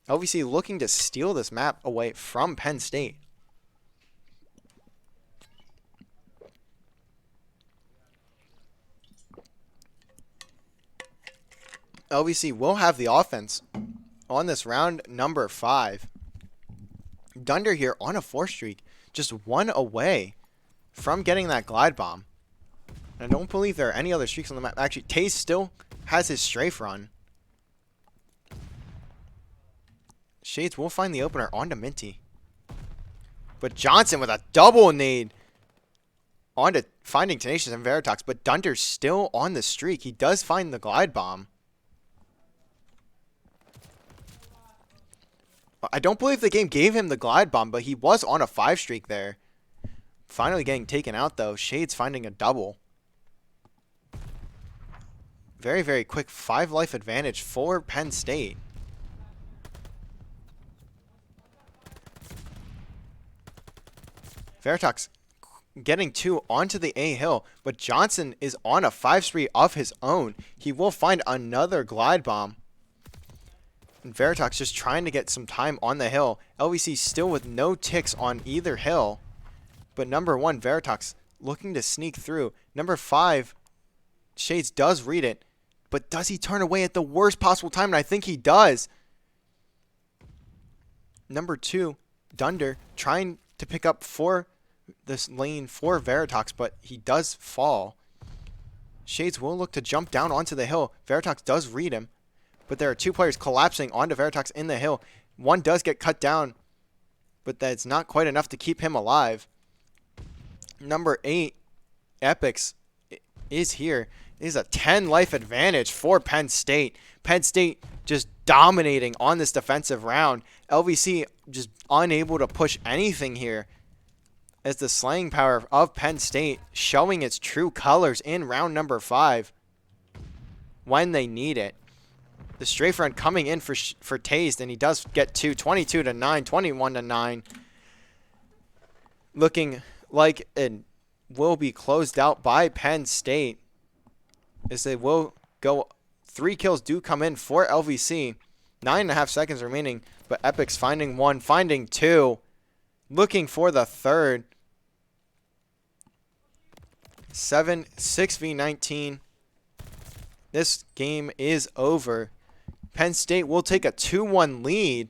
LVC looking to steal this map away from Penn State. LVC will have the offense on this round number 5. Dunder here on a 4 streak, just 1 away from getting that glide bomb. I don't believe there are any other streaks on the map. Actually, TaZe still has his strafe run. Shades will find the opener onto Minty. But Johnson with a double nade onto finding Tenacious and Veritox. But Dunder's still on the streak. He does find the glide bomb. I don't believe the game gave him the glide bomb, but he was on a 5 streak there. Finally getting taken out, though. Shades finding a double. Very, very quick 5 life advantage for Penn State. Veritox getting 2 onto the A hill, but Johnson is on a 5 spree of his own. He will find another glide bomb. And Veritox just trying to get some time on the hill. LVC still with no ticks on either hill. But number 1, Veritox looking to sneak through. Number 5, Shades does read it. But does he turn away at the worst possible time? And I think he does. Number 2, Dunder trying to pick up for this lane for Veritox, but he does fall. Shades will look to jump down onto the hill. Veritox does read him. But there are 2 players collapsing onto Veritox in the hill. One does get cut down, but that's not quite enough to keep him alive. Number 8, Epics, is here. It is a 10 life advantage for Penn State. Penn State just dominating on this defensive round. LVC just unable to push anything here, as the slaying power of Penn State showing its true colors in round number 5 when they need it. The strafe run coming in for TaZe, and he does get 2, 22-9, 21-9. Looking like it will be closed out by Penn State, as they will go. 3 kills do come in for LVC. 9.5 seconds remaining, but Epics finding 1, finding 2, looking for the 3rd. 6v19. This game is over. Penn State will take a 2-1 lead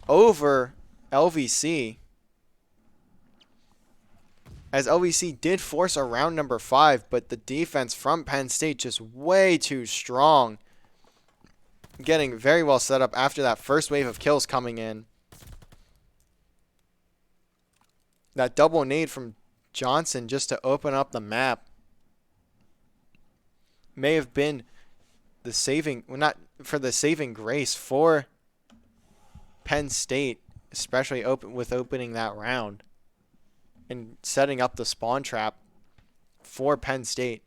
over LVC, as LVC did force a round number 5, but the defense from Penn State just way too strong. Getting very well set up after that first wave of kills coming in. That double nade from Johnson just to open up the map may have been the saving, well, not for the saving grace for Penn State, especially opening that round and setting up the spawn trap for Penn State,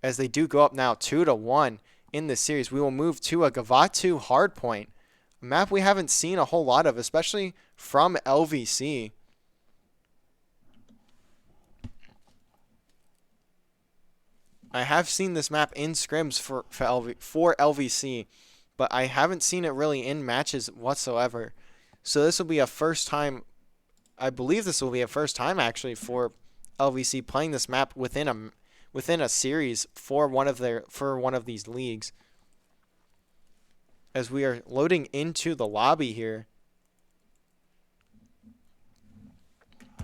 as they do go up now 2-1 in this series. We will move to a Gavatu hardpoint, a map we haven't seen a whole lot of, especially from LVC. I have seen this map in scrims for LVC, but I haven't seen it really in matches whatsoever. So this will be a first time. I believe this will be a first time actually for LVC playing this map within a series for one of these leagues. As we are loading into the lobby here.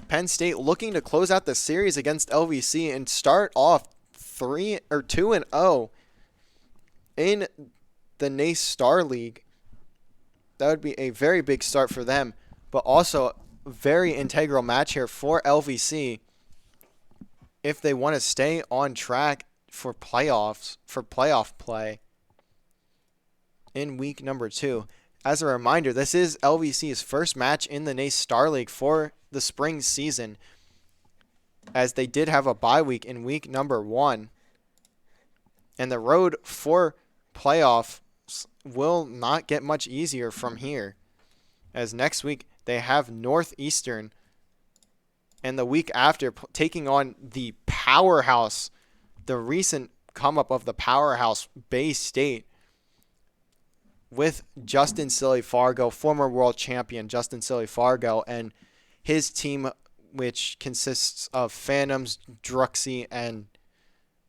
Penn State looking to close out the series against LVC and start off 2-0 in the NACE Starleague. That would be a very big start for them, but also a very integral match here for LVC if they want to stay on track for playoff play in week number 2. As a reminder, this is LVC's first match in the NACE Starleague for the spring season, as they did have a bye week in week number 1. And the road for playoffs will not get much easier from here, as next week they have Northeastern, and the week after taking on the powerhouse, the recent come up of the powerhouse Bay State, with Justin Silly Fargo, former world champion Justin Silly Fargo, and his team, which consists of Phantoms, Druxy, and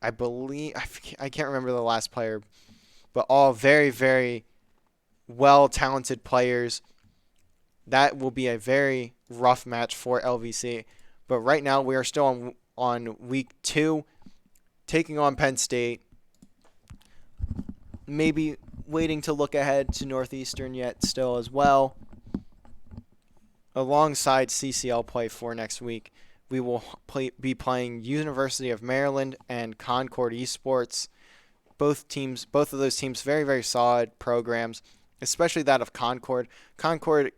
I believe, I can't remember the last player, but all very, very well-talented players. That will be a very rough match for LVC. But right now we are still on week 2, taking on Penn State. Maybe waiting to look ahead to Northeastern yet still as well. Alongside CCL play for next week, we will be playing University of Maryland and Concord Esports. Both of those teams, very, very solid programs, especially that of Concord. Concord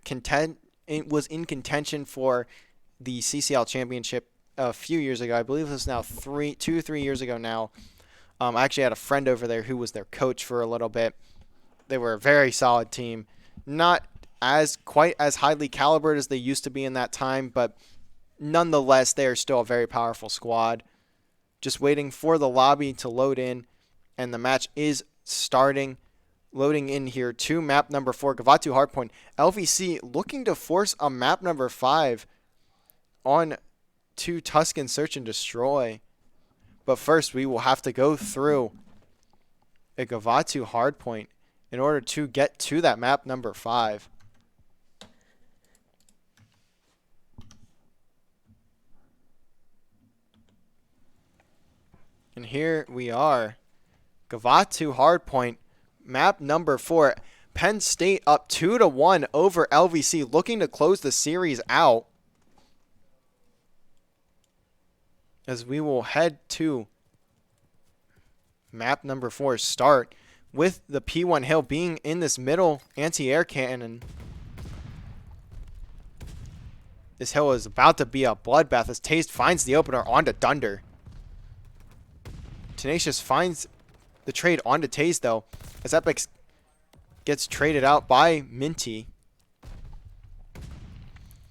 was in contention for the CCL championship a few years ago. I believe it was now 3 years ago now. I actually had a friend over there who was their coach for a little bit. They were a very solid team. Not quite as highly calibered as they used to be in that time, but nonetheless, they are still a very powerful squad. Just waiting for the lobby to load in, and the match is starting. Loading in here to map number 4, Gavatu Hardpoint. LVC looking to force a map number 5 on to Tuscan Search and Destroy. But first, we will have to go through a Gavatu Hardpoint in order to get to that map number 5. And here we are. Gavatu Hardpoint, map number 4. Penn State up 2-1 over LVC, looking to close the series out. As we will head to map number 4 start, with the P1 hill being in this middle anti-air cannon. This hill is about to be a bloodbath as Taste finds the opener onto Dunder. Tenacious finds the trade onto Taste though, as Epic gets traded out by Minty.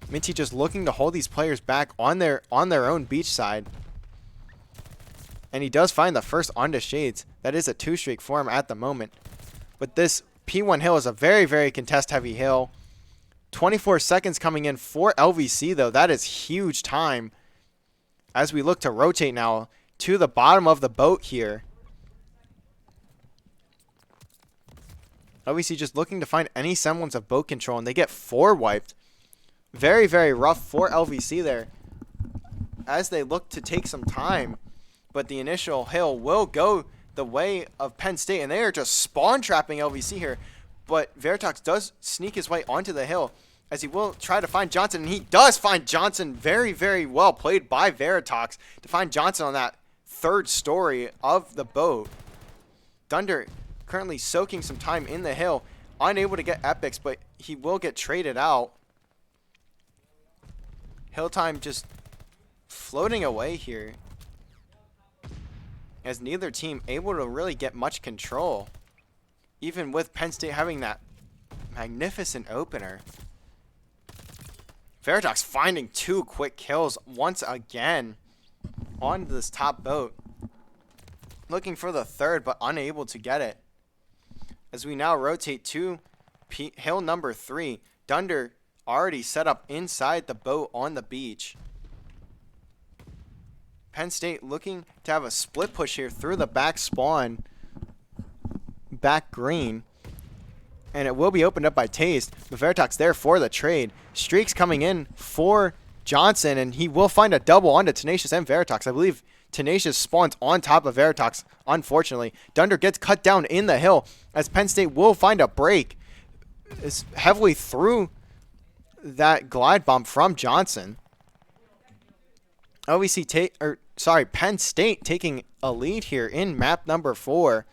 Minty just looking to hold these players back on their own beach side. And he does find the first onto Shades. That is a 2-streak for him at the moment. But this P1 hill is a very, very contest-heavy hill. 24 seconds coming in for LVC, though. That is huge time. As we look to rotate now to the bottom of the boat here. LVC just looking to find any semblance of boat control, and they get 4 wiped. Very, very rough for LVC there, as they look to take some time. But the initial hill will go the way of Penn State, and they are just spawn trapping LVC here. But Veritox does sneak his way onto the hill, as he will try to find Johnson, and he does find Johnson. Very, very well played by Veritox to find Johnson on that 3rd story of the boat. Dunder currently soaking some time in the hill, unable to get epics, but he will get traded out. Hill time just floating away here, as neither team able to really get much control, even with Penn State having that magnificent opener. Veritox finding 2 quick kills once again on this top boat, looking for the 3rd but unable to get it. As we now rotate to hill number 3, Dunder already set up inside the boat on the beach. Penn State looking to have a split push here through the back spawn, back green, and it will be opened up by Taste. But Veritox there for the trade. Streaks coming in for Johnson, and he will find a double onto Tenacious and Veritox. I believe Tenacious spawns on top of Veritox, unfortunately. Dunder gets cut down in the hill as Penn State will find a break. It's heavily through that glide bomb from Johnson. Penn State taking a lead here in map number 4.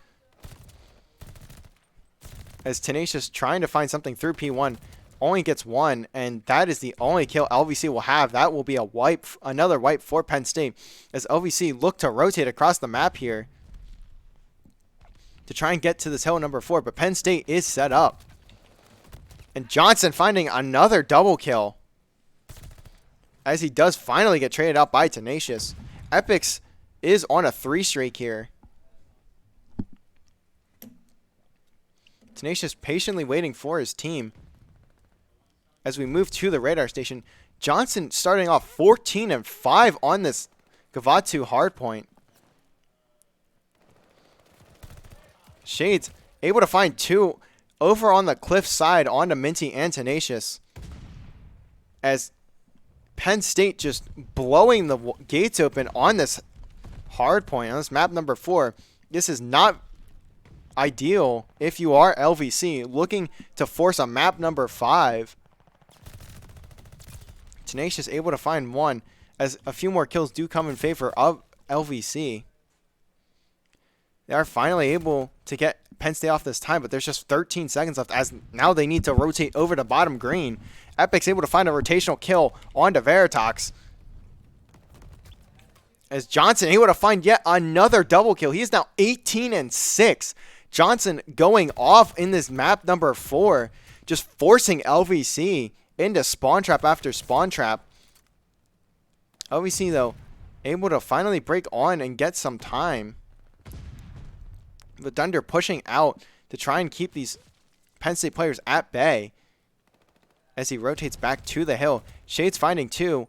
As Tenacious trying to find something through P1. Only gets one, and that is the only kill LVC will have. That will be a wipe, another wipe for Penn State, as LVC look to rotate across the map here to try and get to this hill number 4, but Penn State is set up. And Johnson finding another double kill as he does finally get traded out by Tenacious. Epix is on a 3 streak here. Tenacious patiently waiting for his team. As we move to the radar station, Johnson starting off 14-5 on this Gavatu hardpoint. Shades able to find 2 over on the cliff side onto Minty and Tenacious. As Penn State just blowing the gates open on this hardpoint, on this map number 4. This is not ideal if you are LVC looking to force a map number 5. Tenacious able to find 1 as a few more kills do come in favor of LVC. They are finally able to get Penn State off this time, but there's just 13 seconds left as now they need to rotate over to bottom green. Epic's able to find a rotational kill onto Veritox. As Johnson able to find yet another double kill. He is now 18-6. Johnson going off in this map number 4, just forcing LVC into spawn trap after spawn trap. LVC, though, able to finally break on and get some time. But Dunder pushing out to try and keep these Penn State players at bay as he rotates back to the hill. Shades finding 2,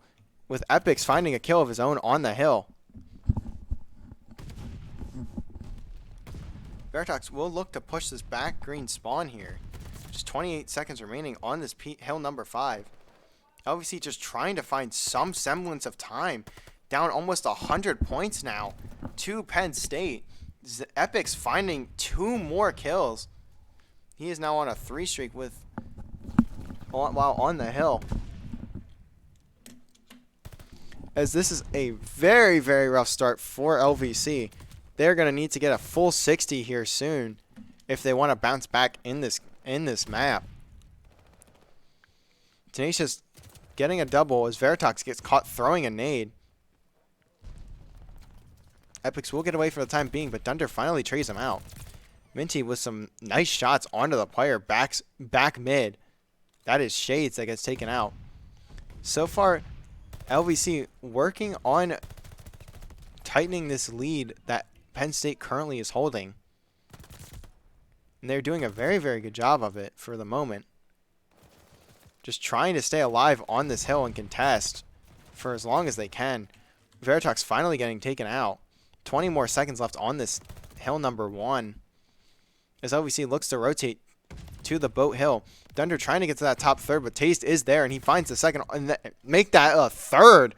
with Epix finding a kill of his own on the hill. Veritox will look to push this back green spawn here. Just 28 seconds remaining on this hill number 5. LVC just trying to find some semblance of time. Down almost 100 points now to Penn State. Epix finding 2 more kills. He is now on a 3 streak while on the hill. As this is a very, very rough start for LVC. They're going to need to get a full 60 here soon if they want to bounce back in this map. Tenacious getting a double as Veritox gets caught throwing a nade. Epix will get away for the time being, but Dunder finally trays him out. Minty with some nice shots onto the player back mid. That is Shades that gets taken out. So far, LVC working on tightening this lead that Penn State currently is holding. And they're doing a very, very good job of it for the moment. Just trying to stay alive on this hill and contest for as long as they can. Veritox finally getting taken out. 20 more seconds left on this hill number 1. As LVC looks to rotate to the boat hill. Dunder trying to get to that top third, but Taste is there, and he finds the second. And make that a third.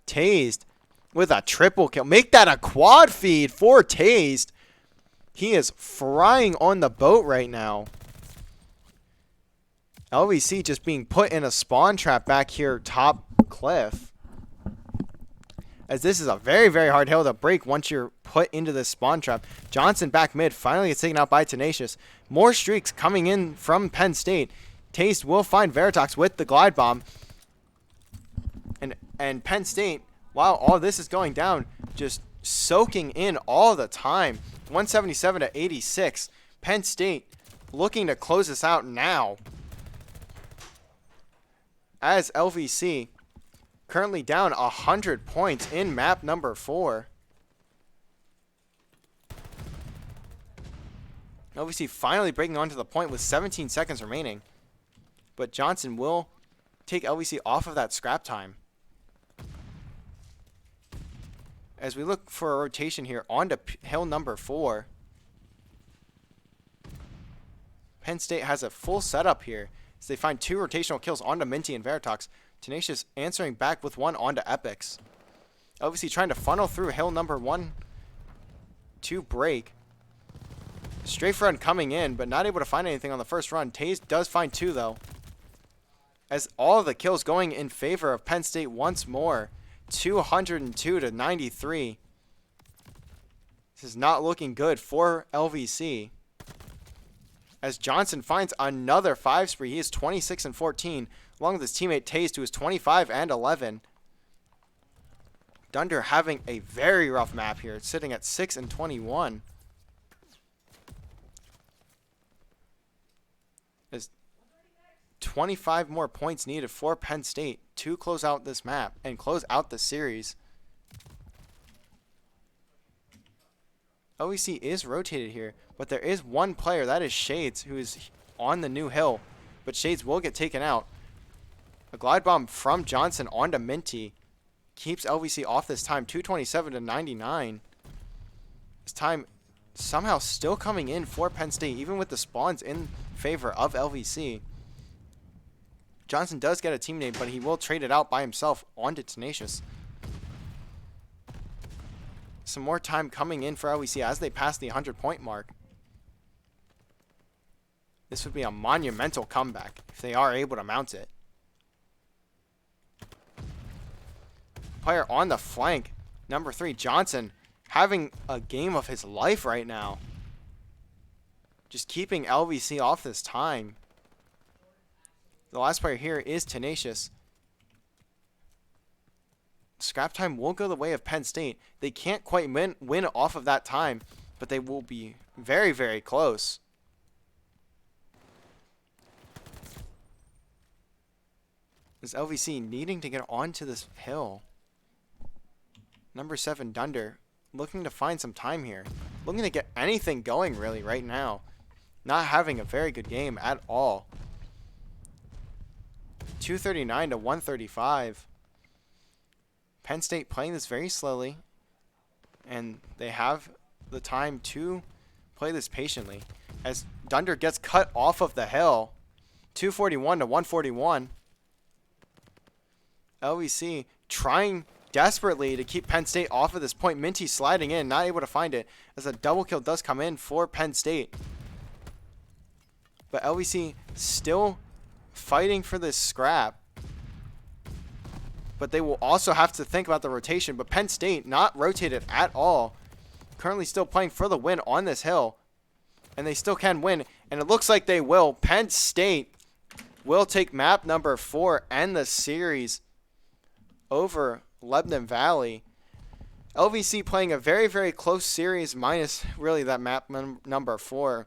Taste with a triple kill. Make that a quad feed for Taste. He is frying on the boat right now. LVC just being put in a spawn trap back here top cliff. As this is a very, very hard hill to break once you're put into this spawn trap. Johnson back mid finally gets taken out by Tenacious. More streaks coming in from Penn State. Taste will find Veritox with the glide bomb. And Penn State, while all this is going down, just soaking in all the time. 177-86. Penn State looking to close this out now. As LVC currently down 100 points in map number 4. LVC finally breaking onto the point with 17 seconds remaining. But Johnson will take LVC off of that scrap time. As we look for a rotation here onto hill number 4. Penn State has a full setup here as they find 2 rotational kills onto Minty and Veritox. Tenacious answering back with one onto Epics. LVC trying to funnel through hill number 1 to break. Strafe run coming in, but not able to find anything on the first run. Taze does find 2, though. As all of the kills going in favor of Penn State once more. 202 to 93. This is not looking good for LVC. As Johnson finds another 5 spree. He is 26 and 14, along with his teammate Taze, who is 25 and 11. Dunder having a very rough map here. It's sitting at 6 and 21. As 25 more points needed for Penn State to close out this map and close out the series. OEC is rotated here, but there is one player, that is Shades, who is on the new hill, but Shades will get taken out. A glide bomb from Johnson onto Minty keeps LVC off this time, 227 to 99. This time somehow still coming in for Penn State, even with the spawns in favor of LVC. Johnson does get a teammate, but he will trade it out by himself onto Tenacious. Some more time coming in for LVC as they pass the 100-point mark. This would be a monumental comeback if they are able to mount it. Player on the flank, number 3, Johnson, having a game of his life right now. Just keeping LVC off this time. The last player here is Tenacious. Scrap time will go the way of Penn State. They can't quite win off of that time, but they will be very, very close. Is LVC needing to get onto this hill? Number 7, Dunder, looking to find some time here. Looking to get anything going really right now. Not having a very good game at all. 239 to 135. Penn State playing this very slowly, and they have the time to play this patiently. As Dunder gets cut off of the hill, 241 to 141. LVC trying desperately to keep Penn State off of this point. Minty sliding in, not able to find it, as a double kill does come in for Penn State. But LVC still fighting for this scrap. But they will also have to think about the rotation. But Penn State not rotated at all. Currently still playing for the win on this hill. And they still can win. And it looks like they will. Penn State will take map number 4 and the series over Lebanon Valley. LVC playing a very, very close series, minus really that map number 4.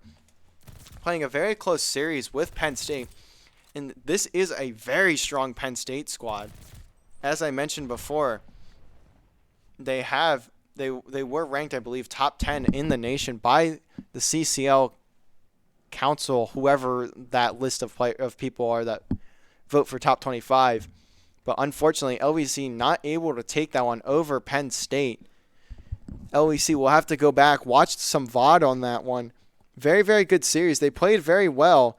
Playing a very close series with Penn State. And this is a very strong Penn State squad. As I mentioned before, they were ranked, I believe, top 10 in the nation by the CCL Council, whoever that list of people are that vote for top 25. But unfortunately, LVC not able to take that one over Penn State. LVC will have to go back, watch some VOD on that one. Very, very good series. They played very well,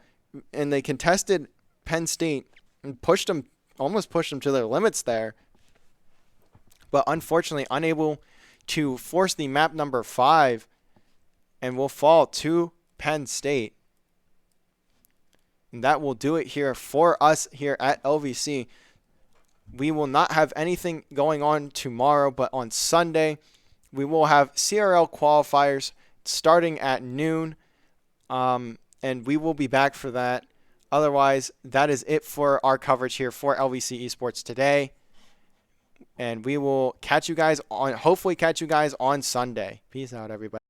and they contested Penn State and almost pushed them to their limits there. But unfortunately, unable to force the map number 5, and will fall to Penn State. And that will do it here for us here at LVC. We will not have anything going on tomorrow, but on Sunday, we will have CRL qualifiers starting at noon, and we will be back for that. Otherwise, that is it for our coverage here for LVC Esports today. And we will hopefully catch you guys on Sunday. Peace out, everybody.